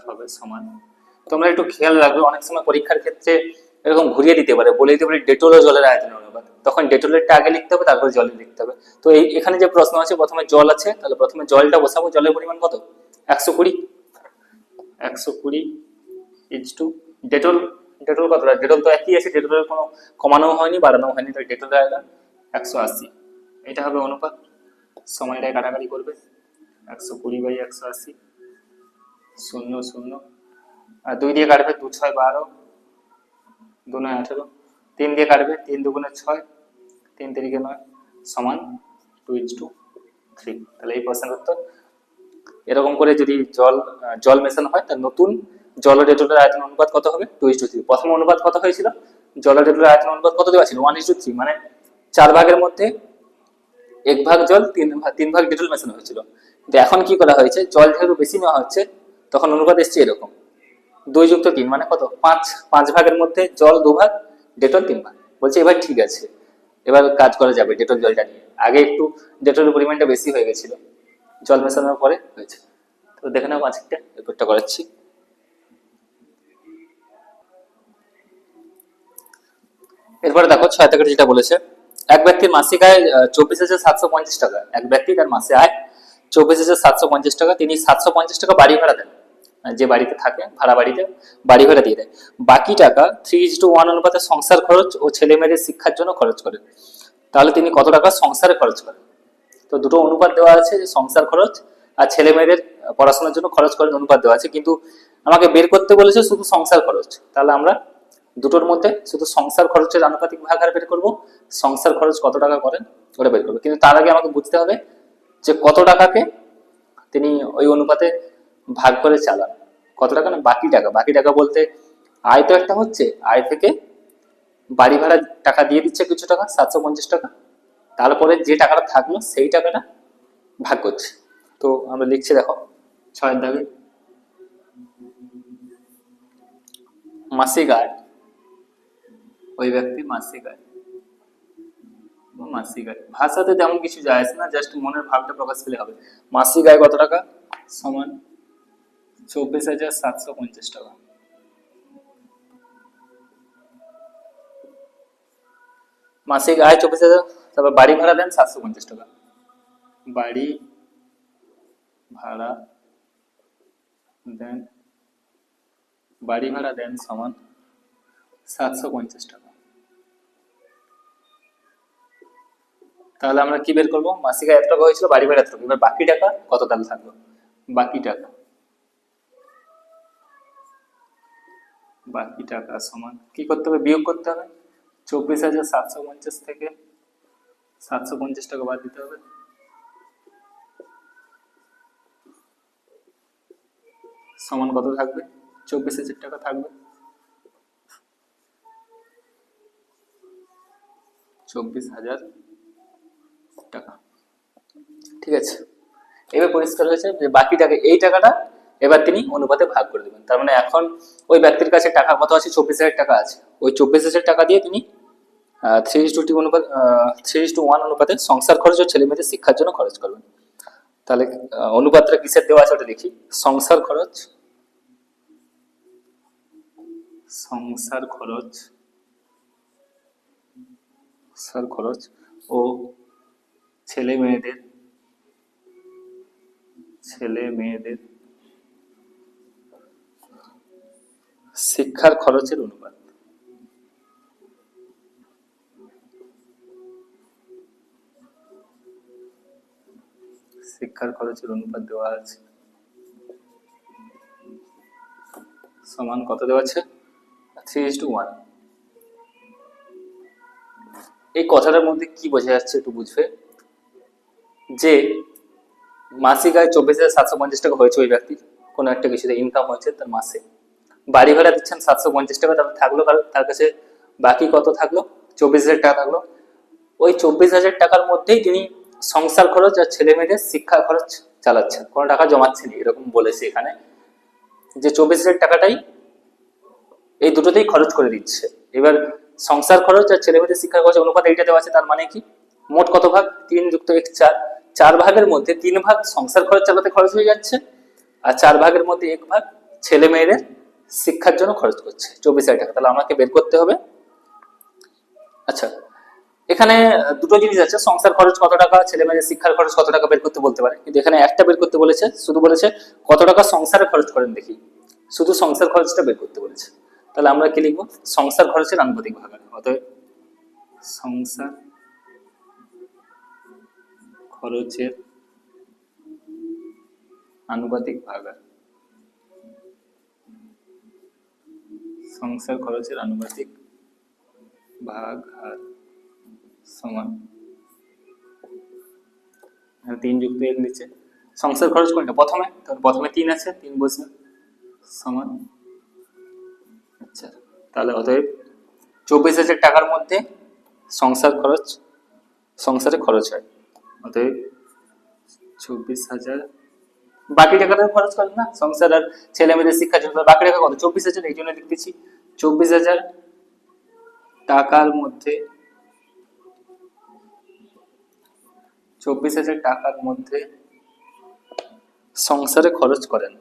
A: হবে সমান, তোমরা একটু খেয়াল রাখবে, অনেক সময় পরীক্ষার ক্ষেত্রে এরকম ঘুরিয়ে দিতে পারে, বলে দিতে পারে ডেটল ও জলের আয়তনের অনুপাত, তখন ডেটলেরটা আগে লিখতে হবে, তারপর জলের লিখতে হবে। তো এখানে যে প্রশ্ন আছে, প্রথমে জল আছে, তাহলে প্রথমে জলটা বসাবো, জলের পরিমাণ কত, 120 ইজ টু ডেটল কতটা, ডেটল তো একই আছে, ডেটলের কোনো কমানো হয়নি বাড়ানো হয়নি, তাই ডেটলের আয়তন 180, এটা হবে অনুপাত, সময়টা কাটাকাটি করবে, 120/180, 0 0 আর 2 দিয়ে কাটবে, 2 6 12, 2 9 18, 3 দিয়ে কাটবে, 3 2 6, 3 3 9, সমান 2:3। তাহলে এই প্রশ্নের উত্তর। এরকম করে যদি জল মেশানো হয়, তার নতুন জল ও ডেটলের আয়তন অনুপাত কত হবে, 2:3। প্রথম অনুপাত কত হয়েছিল, জল ও ডেটলের আয়তন অনুপাত কত দেওয়া ছিল, 1:3, মানে 4 ভাগের মধ্যে 1 ভাগ জল, 3 ভাগ ডেটল মেশানো হয়েছিল। কিন্তু এখন কি করা হয়েছে, জল যেহেতু বেশি নেওয়া হচ্ছে, তখন অনুপাত এসছে এরকম 2+3, মানে কত, 5 ভাগের মধ্যে জল 2 ভাগ, ডেটল 3 ভাগ। বলছে এবার ঠিক আছে, এবার কাজ করা যাবে ডেটল জলটা নিয়ে, আগে একটু ডেটলের পরিমাণটা বেশি হয়ে গেছিল, জল মেশানোর পরে হয়েছে। তো দেখে নাও আজকে রিপোর্টটা করাচ্ছি। এরপরে দেখো 6 থেকে যেটা বলেছে, এক ব্যক্তির মাসিক আয় 24,750 টাকা, এক ব্যক্তি তার মাসে আয় 24,750 টাকা, তিনি 750 টাকা বাড়ি ভাড়া দেন, যে বাড়িতে থাকে ভাড়া বাড়িতে বাড়ি ভাড়া দিয়ে দেয়, বাকি টাকা 3:1 অনুপাতে সংসার খরচ ও ছেলে মেয়েদের শিক্ষার জন্য খরচ করেন, তাহলে তিনি কত টাকা সংসারে খরচ করেন। তো দুটো অনুপাত দেওয়া আছে, সংসার খরচ আর ছেলে মেয়েদের পড়াশোনার জন্য খরচ করেন অনুপাত দেওয়া আছে, কিন্তু আমাকে বের করতে বলেছে শুধু সংসার খরচ, তাহলে আমরা দুটোর মধ্যে শুধু সংসার খরচের আনুপাতিক ভাগ আর বের করবো, সংসার খরচ কত টাকা করেন ওটা বের করবো, কিন্তু তার আগে আমাকে বুঝতে হবে যে কত টাকাকে তিনি ওই অনুপাতে ভাগ করে চালান, কত টাকা না বাকি টাকা বলতে আয় তো একটা হচ্ছে, আয় থেকে বাড়ি ভাড়া টাকা দিয়ে দিচ্ছে কিছু টাকা, 750 টাকা, তারপরে যে টাকাটা থাকলো সেই টাকাটা ভাগ করছে। তো আমরা লিখছি, দেখো 6 দাগে, মাসিক আয়, ওই ব্যক্তি মাসিক আয় ভাষাতে তেমন কিছু যায় আসে না, জাস্ট মনের ভাবটা প্রকাশ পেলে হবে। মাসিক আয় কত টাকা, সমান 24,750 টাকা, মাসিক আয় 24,000, তারপর বাড়ি ভাড়া দেন 750 টাকা, বাড়ি ভাড়া দেন, বাড়ি ভাড়া দেন সমান 750 টাকা। তাহলে আমরা কি বের করবো? মাসিক আয় এত টাকা হয়েছিল, বাড়ি ভাড়া এত টাকা, এবার বাকি টাকা কত তাহলে থাকলো? বাকি টাকা সমান কি করতে হবে? বিয়োগ করতে হবে। 24,750 থেকে 750 টাকা বাদ দিতে হবে, সমান কত থাকবে? 24,000 টাকা থাকবে। 24,000 টাকা, ঠিক আছে। এবার পরিষ্কার হয়েছে যে বাকি টাকা, এই টাকাটা এবার তিনি অনুপাতে ভাগ করে দেবেন। তার মানে এখন ওই ব্যক্তির কাছে টাকা কত আছে? 24,000 টাকা আছে। ওই 24,000 টাকা দিয়ে তিনি 3:2 অনুপাত 3:1 অনুপাতে সংসার খরচ ও ছেলে মেয়েদের শিক্ষার জন্য খরচ করবেন। তাহলে অনুপাতটা কিসের দেওয়া আছে ওটা দেখি। সংসার খরচ ও ছেলে মেয়েদের শিক্ষার খরচের অনুপাত। শিক্ষার খরচের অনুপাত দেওয়া আছে, সমান কত দেওয়া আছে? 3:1। এই কথাটার মধ্যে কি বোঝা যাচ্ছে একটু বুঝবে, যে মাসিক আয় 24,750 টাকা হয়েছে ওই ব্যক্তির, কোনো একটা কিছুতে ইনকাম হয়েছে তার মাসে, বাড়ি ভাড়া দিচ্ছেন 750 টাকা, তারপর থাকলো তার কাছে বাকি কত থাকলো? 24,000 টাকা থাকলো। ওই 24,000 টাকার মধ্যেই তিনি সংসার খরচ আর ছেলে মেয়েদের শিক্ষা খরচ চালাচ্ছেন, কোনো টাকা জমাচ্ছেন, এরকম বলেছে এখানে, যে 24,000 টাকাটাই এই দুটোতেই খরচ করে দিচ্ছে। এবার সংসার খরচ আর ছেলে মেয়েদের শিক্ষার খরচ অনুপাত এইটা দেওয়া আছে, তার মানে কি মোট কত ভাগ? 3 + 1 4, 4 ভাগের মধ্যে 3 ভাগ সংসার খরচ চালাতে খরচ হয়ে যাচ্ছে, আর 4 ভাগের মধ্যে 1 ভাগ ছেলে মেয়েদের শিক্ষার জন্য খরচ করছে 24,000 টাকা। তাহলে আমাকে বের করতে হবে। আচ্ছা, এখানে দুটো জিনিস আছে, সংসার খরচ কত টাকা, ছেলে মেয়েদের শিক্ষার খরচ কত টাকা বের করতে বলতে পারে, কিন্তু এখানে একটা বের করতে বলেছে, শুধু বলেছে কত টাকা সংসারে খরচ করেন দেখি, শুধু সংসার খরচটা বের করতে বলেছে। তাহলে আমরা কি লিখবো? সংসার খরচের আনুপাতিক ভাগাহার, অতএব সংসার খরচের আনুপাতিক ভাগাহার, সংসার খরচের আনুপাতিক ভাগহার সমান 3 + 1 নিচে সংসার খরচ কোনটা প্রথমে, তাহলে প্রথমে 3 আছে, 3 বসবে সমান। আচ্ছা, তাহলে অতএব 24,000 টাকার মধ্যে সংসারে খরচ হয়, অতএব 24,000, বাকি টাকাটা খরচ করেন না সংসার আর ছেলে মেয়েদের শিক্ষার জন্য, বাকি টাকা কত? 24,000, এই জন্য লিখতেছি 24,000 টাকার মধ্যে 24,000 টাকার মধ্যে সংসারে খরচ করেন,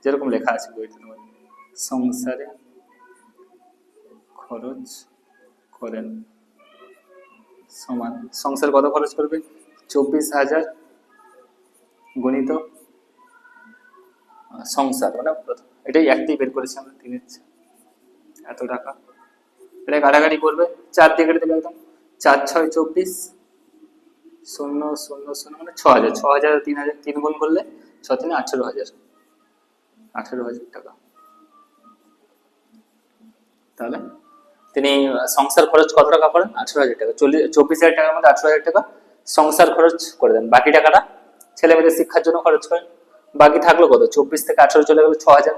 A: যেরকম লেখা আছে বইতে, সংসারে খরচ করেন সমান সংসার কত খরচ করবে? 24,000 গণিত সংসার, মানে এটাই একটাই বের করেছি আমরা, 3 এত টাকা, এটা কাটাকাটি করবে, 4 দিয়ে কেটে দেবে একদম, 4 × 6 = 24, 0 0 0 মানে 6,000, 6,000 3,000 3 গুণ করলে 6 × 3 = 18,000 টাকা। তাহলে তিনি সংসার খরচ কত টাকা করেন? 18,000 টাকা। 24,000 টাকার মধ্যে 18,000 টাকা সংসার খরচ করে দেন, বাকি টাকাটা ছেলে মেয়েদের শিক্ষার জন্য খরচ করেন। বাকি থাকলো কত? 24 থেকে 18 চলে গেল 6,000,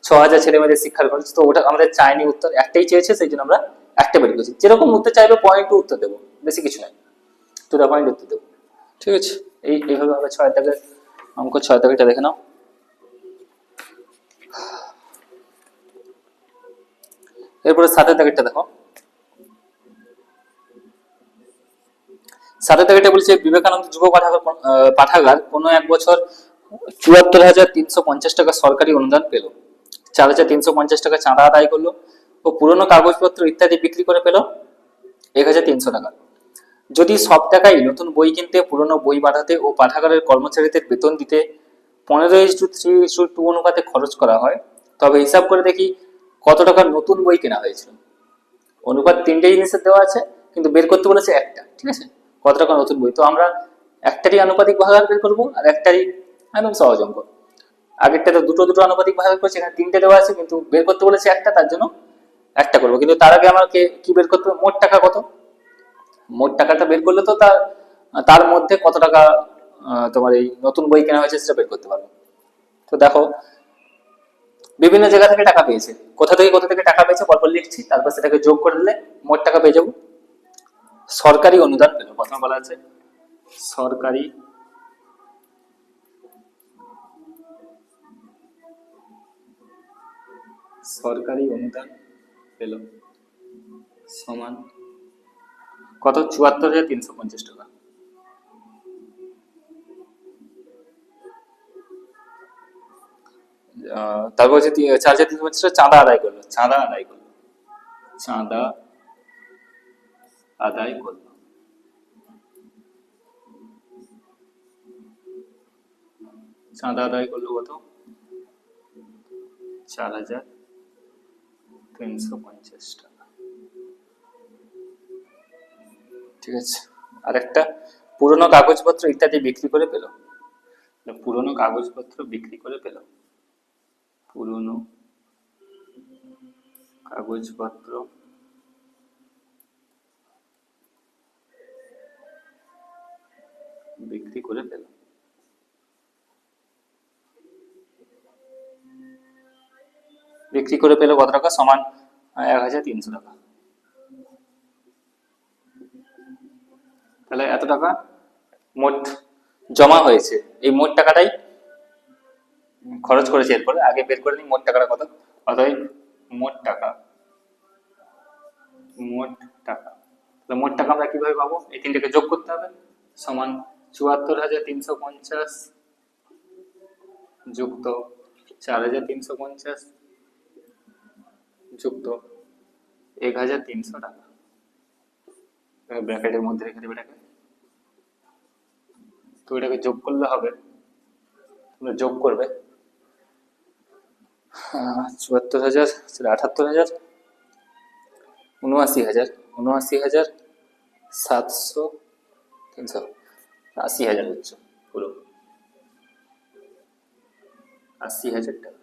A: 6,000 ছেলে মেয়েদের শিক্ষার খরচ। তো ওটা আমাদের চাইনি উত্তর, একটাই চেয়েছে, সেই জন্য আমরা একটা বের করেছি। যেরকম উত্তর চাইবে পয়েন্ট উত্তর দেবো, বেশি কিছু নাই, টু দা পয়েন্ট উত্তর দেবো, ঠিক আছে। এইভাবে হবে 6 দাগের অঙ্ক। 6 দাগেরটা দেখে নাও। এরপরে 7 দাগেরটা দেখো। 7 দাগেরটা বলছে বিবেকানন্দ যুব পাঠাগার কোনো এক বছর 74,350 টাকা সরকারি অনুদান পেল, 4,350 টাকা চাঁদা আদায় করলো ও পুরনো কাগজপত্র ইত্যাদি বিক্রি করে পেল 1300 টাকা। যদি সব টাকাই নতুন বই কিনতে, পুরনো বই বাঁধাতে ও পাঠাগারের কর্মচারীদের বেতন দিতে 15:3:2 অনুপাতে খরচ করা হয়, তবে হিসাব করে দেখি কত টাকার নতুন বই কেনা হয়েছিল। অনুপাত তিনটে জিনিসের দেওয়া আছে, কিন্তু বের করতে বলেছে একটা, ঠিক আছে? কত টাকা নতুন বই, তো আমরা একটারই আনুপাতিক ভাগাহার বের করবো, আর একটারই একদম সহজ অঙ্ক। আগেরটা তো দুটো দুটো আনুপাতিক ভাগাহার করছে, এখানে তিনটে দেওয়া আছে কিন্তু বের করতে বলেছে একটা, তার জন্য একটা করবো। কিন্তু তার আগে আমাকে কি বের করতে হবে, মোট টাকা কত। মোট টাকাটা বের করলে তো তার তার মধ্যে কত টাকা তোমার এই নতুন বই কেনা হয়েছে সেটা বের করতে পারবো। তো দেখো, বিভিন্ন জায়গা থেকে টাকা পেয়েছে, কোথা থেকে টাকা পেয়েছে পরপর লিখছি, তারপর সেটাকে যোগ করে দিলে মোট টাকা পেয়ে যাবো। সরকারি অনুদান পেল, প্রথমে বলা আছে সরকারি অনুদান পেল সমান কত, 74,350 টাকা। তারপর হচ্ছে 4,350 টাকা চাঁদা আদায় করলো। চাঁদা আদায় করলো। চাঁদা আদায় করলো কত, 4,350 টাকা। ঠিক আছে। আরেকটা, পুরনো কাগজপত্র ইত্যাদি বিক্রি করে পেল। পুরনো কাগজপত্র বিক্রি করে পেল। পুরনো কাগজপত্র বিক্রি করে পেল। বিক্রি করে পেল কত টাকা, সমান 1,300 টাকা। তাহলে এত টাকা মোট জমা হয়েছে, এই মোট টাকাটাই খরচ করেছে। এরপরে আগে বের করে নিই মোট টাকাটা কত। অতএব মোট টাকা, তাহলে মোট টাকা আমরা কিভাবে পাবো, এই তিনটাকে যোগ করতে হবে, সমান 74,350 যুক্ত 4,350 যুক্ত 1,300 টাকা। ব্র্যাকেটের মধ্যে রেখে দেবে এটাকে। তো এটাকে যোগ করলে হবে, তোমরা যোগ করবে 74,000, 78,000, 79,000, 79,700, 300, 80,000 হচ্ছে পুরো 80,000 টাকা।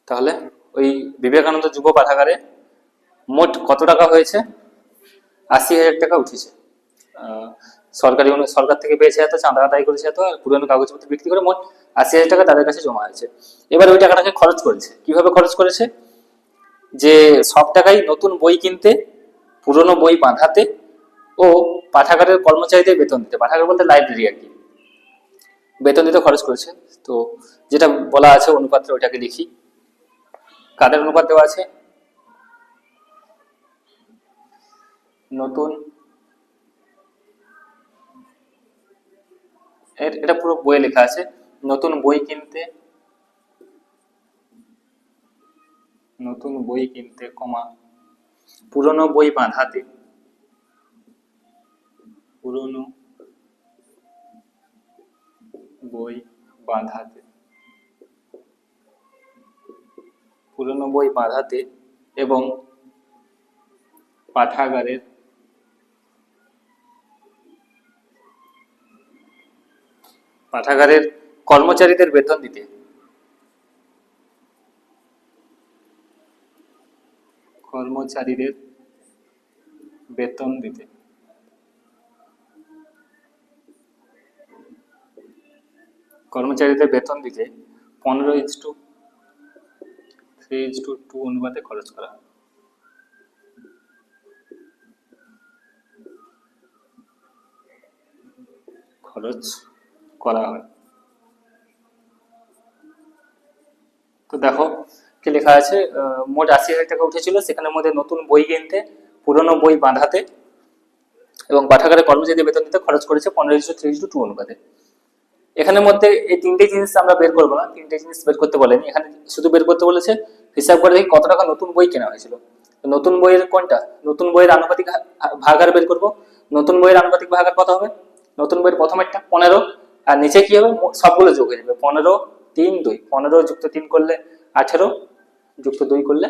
A: তাহলে ওই বিবেকানন্দ যুব পাঠাগারে মোট কত টাকা হয়েছে, 80,000 টাকা উঠেছে। সরকার থেকে পেয়েছে এত, চাঁদা আদায় করেছে এত, আর পুরনো কাগজপত্র বিক্রি করে মোট 80,000 টাকা তাদের কাছে জমা হয়েছে। এবার ওই টাকাটাকে খরচ করেছে, কিভাবে খরচ করেছে, যে সব টাকাই নতুন বই কিনতে, পুরনো বই বাঁধাতে ও পাঠাগারের কর্মচারীদের বেতন দিতে, পাঠাগার বলতে লাইব্রেরি আর কি, বেতন দিতে খরচ করেছে। তো যেটা বলা আছে অনুপাত্রে ওইটাকে লিখি। কাদের অনুপাত দেওয়া আছে, নতুন, এটা পুরো বইয়ে লেখা আছে, নতুন বই কিনতে কমা পুরনো বই বাঁধাতে, পুরনো বই বাঁধাতে এবং পাঠাগারের কর্মচারীদের বেতন দিতে। কর্মচারীদের বেতন দিতে। কর্মচারীদের বেতন দিতে 15:3:2 অনুপাতে খরচ করা। হয়। তো দেখো কি লেখা আছে, মোট 80,000 টাকা উঠেছিল, সেখানের মধ্যে নতুন বই কিনতে, পুরনো বই বাঁধাতে এবং পাঠাগারের কর্মচারীদের বেতন দিতে খরচ করেছে 15:3:2 অনুপাতে। এখানের মধ্যে এই তিনটে জিনিস আমরা বের করবো না, তিনটে জিনিস বের করতে বলেনি, এখানে শুধু বের করতে বলেছে হিসাব করে দেখি কত টাকা নতুন বই কেনা হয়েছিল। নতুন বইয়ের কোনটা, নতুন বইয়ের আনুপাতিক ভাগাহার বের করব। নতুন বইয়ের আনুপাতিক ভাগাহার কত হবে? নতুন বইয়ের প্রথম একটা 15, আর নিচে কি হবে, সবগুলো যোগ হয়ে যাবে। 15 3 2, 15 যুক্ত 3 করলে 18, যুক্ত 2 করলে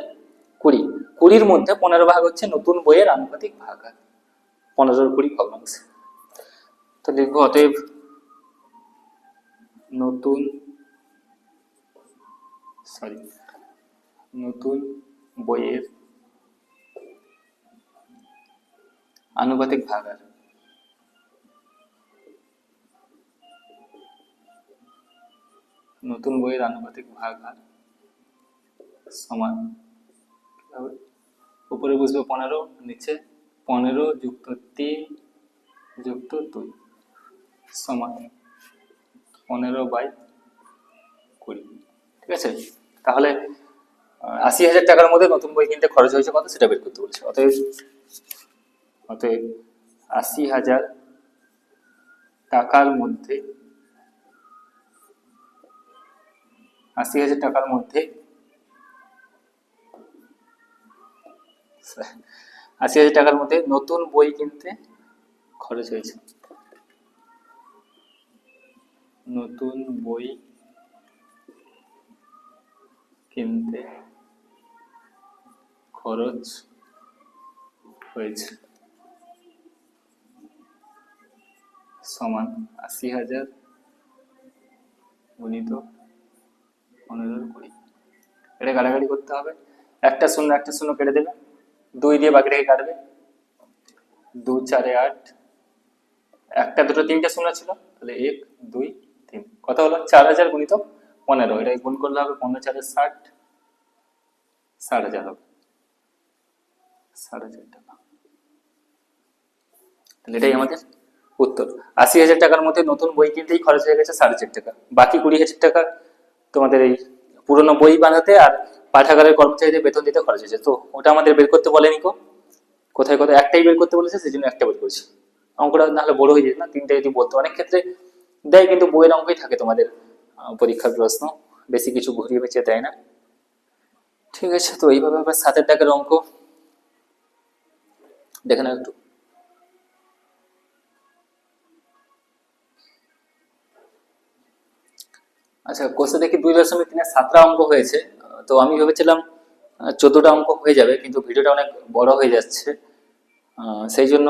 A: 20। 20-র মধ্যে 15 ভাগ হচ্ছে নতুন বইয়ের আনুপাতিক ভাগাহার। 15 20 ভগ্নাংশ। তো লিখবো অতএব নতুন নতুন বইয়ের আনুপাতিক ভাগাহার নতুন বইয়ের আনুপাতিক ভাগাহার সমান, উপরে বুঝবো 15, নিচে 15 যুক্ত 3 যুক্ত 2 সমান 15/20। ঠিক আছে, তাহলে 80,000 টাকার মধ্যে নতুন বই কিনতে খরচ হয়েছে কত সেটা বের করতে বলছে। অতএব 80,000 টাকার মধ্যে 80,000 টাকার মধ্যে 80,000 টাকার মধ্যে নতুন বই কিনতে খরচ হয়েছে, নতুন বই কিনতে খরচ হয়েছে সমান 80,000 গুণিত 15/20। এটা কাটাকাটি করতে হবে, একটা শূন্য কেটে দেবে, 2 দিয়ে বাকিটাকে কাটবে, 2 4 8, একটা দুটো তিনটা শূন্য ছিল, তাহলে 1 2 3, কত হলো 4,000 গুণিত 15, এটাকে গুণ করলে হবে 15 4 60, 60,000 হবে, 60,000 টাকা। তাহলে এটাই আমাদের উত্তর। 80,000 টাকার মধ্যে নতুন বই কিনতেই খরচ হয়ে গেছে 4,500 টাকা, বাকি 20,000 টাকা তোমাদের এই পুরোনো বই বানাতে আর পাঠাগারের কর্মচারীদের বেতন দিতে খরচ হয়েছে। তো ওটা আমাদের বের করতে বলেনি কো, কোথায় কোথায় একটাই বের করতে বলেছে, সেই জন্য একটা বের করেছি। অঙ্কটা নাহলে বড় হয়ে যেত না, তিনটা যদি বলতো। অনেক ক্ষেত্রে দেয় কিন্তু বইয়ের অঙ্কই থাকে তোমাদের পরীক্ষার প্রশ্ন, বেশি কিছু ঘুরিয়ে পেঁচিয়ে দেয় না। ঠিক আছে, তো এইভাবে আবার 7 দাগের অঙ্ক দেখে নাও একটু। আচ্ছা, কোর্সে দেখি 2.3 7টা অঙ্ক হয়েছে। তো আমি ভেবেছিলাম 14টা অঙ্ক হয়ে যাবে, কিন্তু ভিডিওটা অনেক বড় হয়ে যাচ্ছে, সেই জন্য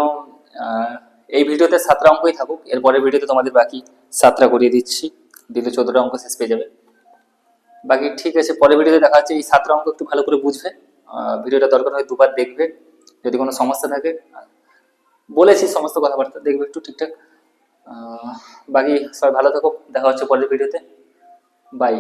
A: এই ভিডিওতে 7টা অঙ্কই থাকুক, এরপরের ভিডিওতে তোমাদের বাকি 7টা করিয়ে দিচ্ছি, দিলে 14টা অঙ্ক শেষ পেয়ে যাবে বাকি। ঠিক আছে, পরের ভিডিওতে দেখা হচ্ছে। এই 7টা অঙ্ক একটু ভালো করে বুঝবে, ভিডিওটা দরকার হয় দুবার দেখবে, যদি কোনো সমস্যা থাকে বলেছি সমস্ত কথাবার্তা দেখবে একটু ঠিকঠাক। বাকি সবাই ভালো থাকো, দেখা হচ্ছে পরের ভিডিওতে, বাই।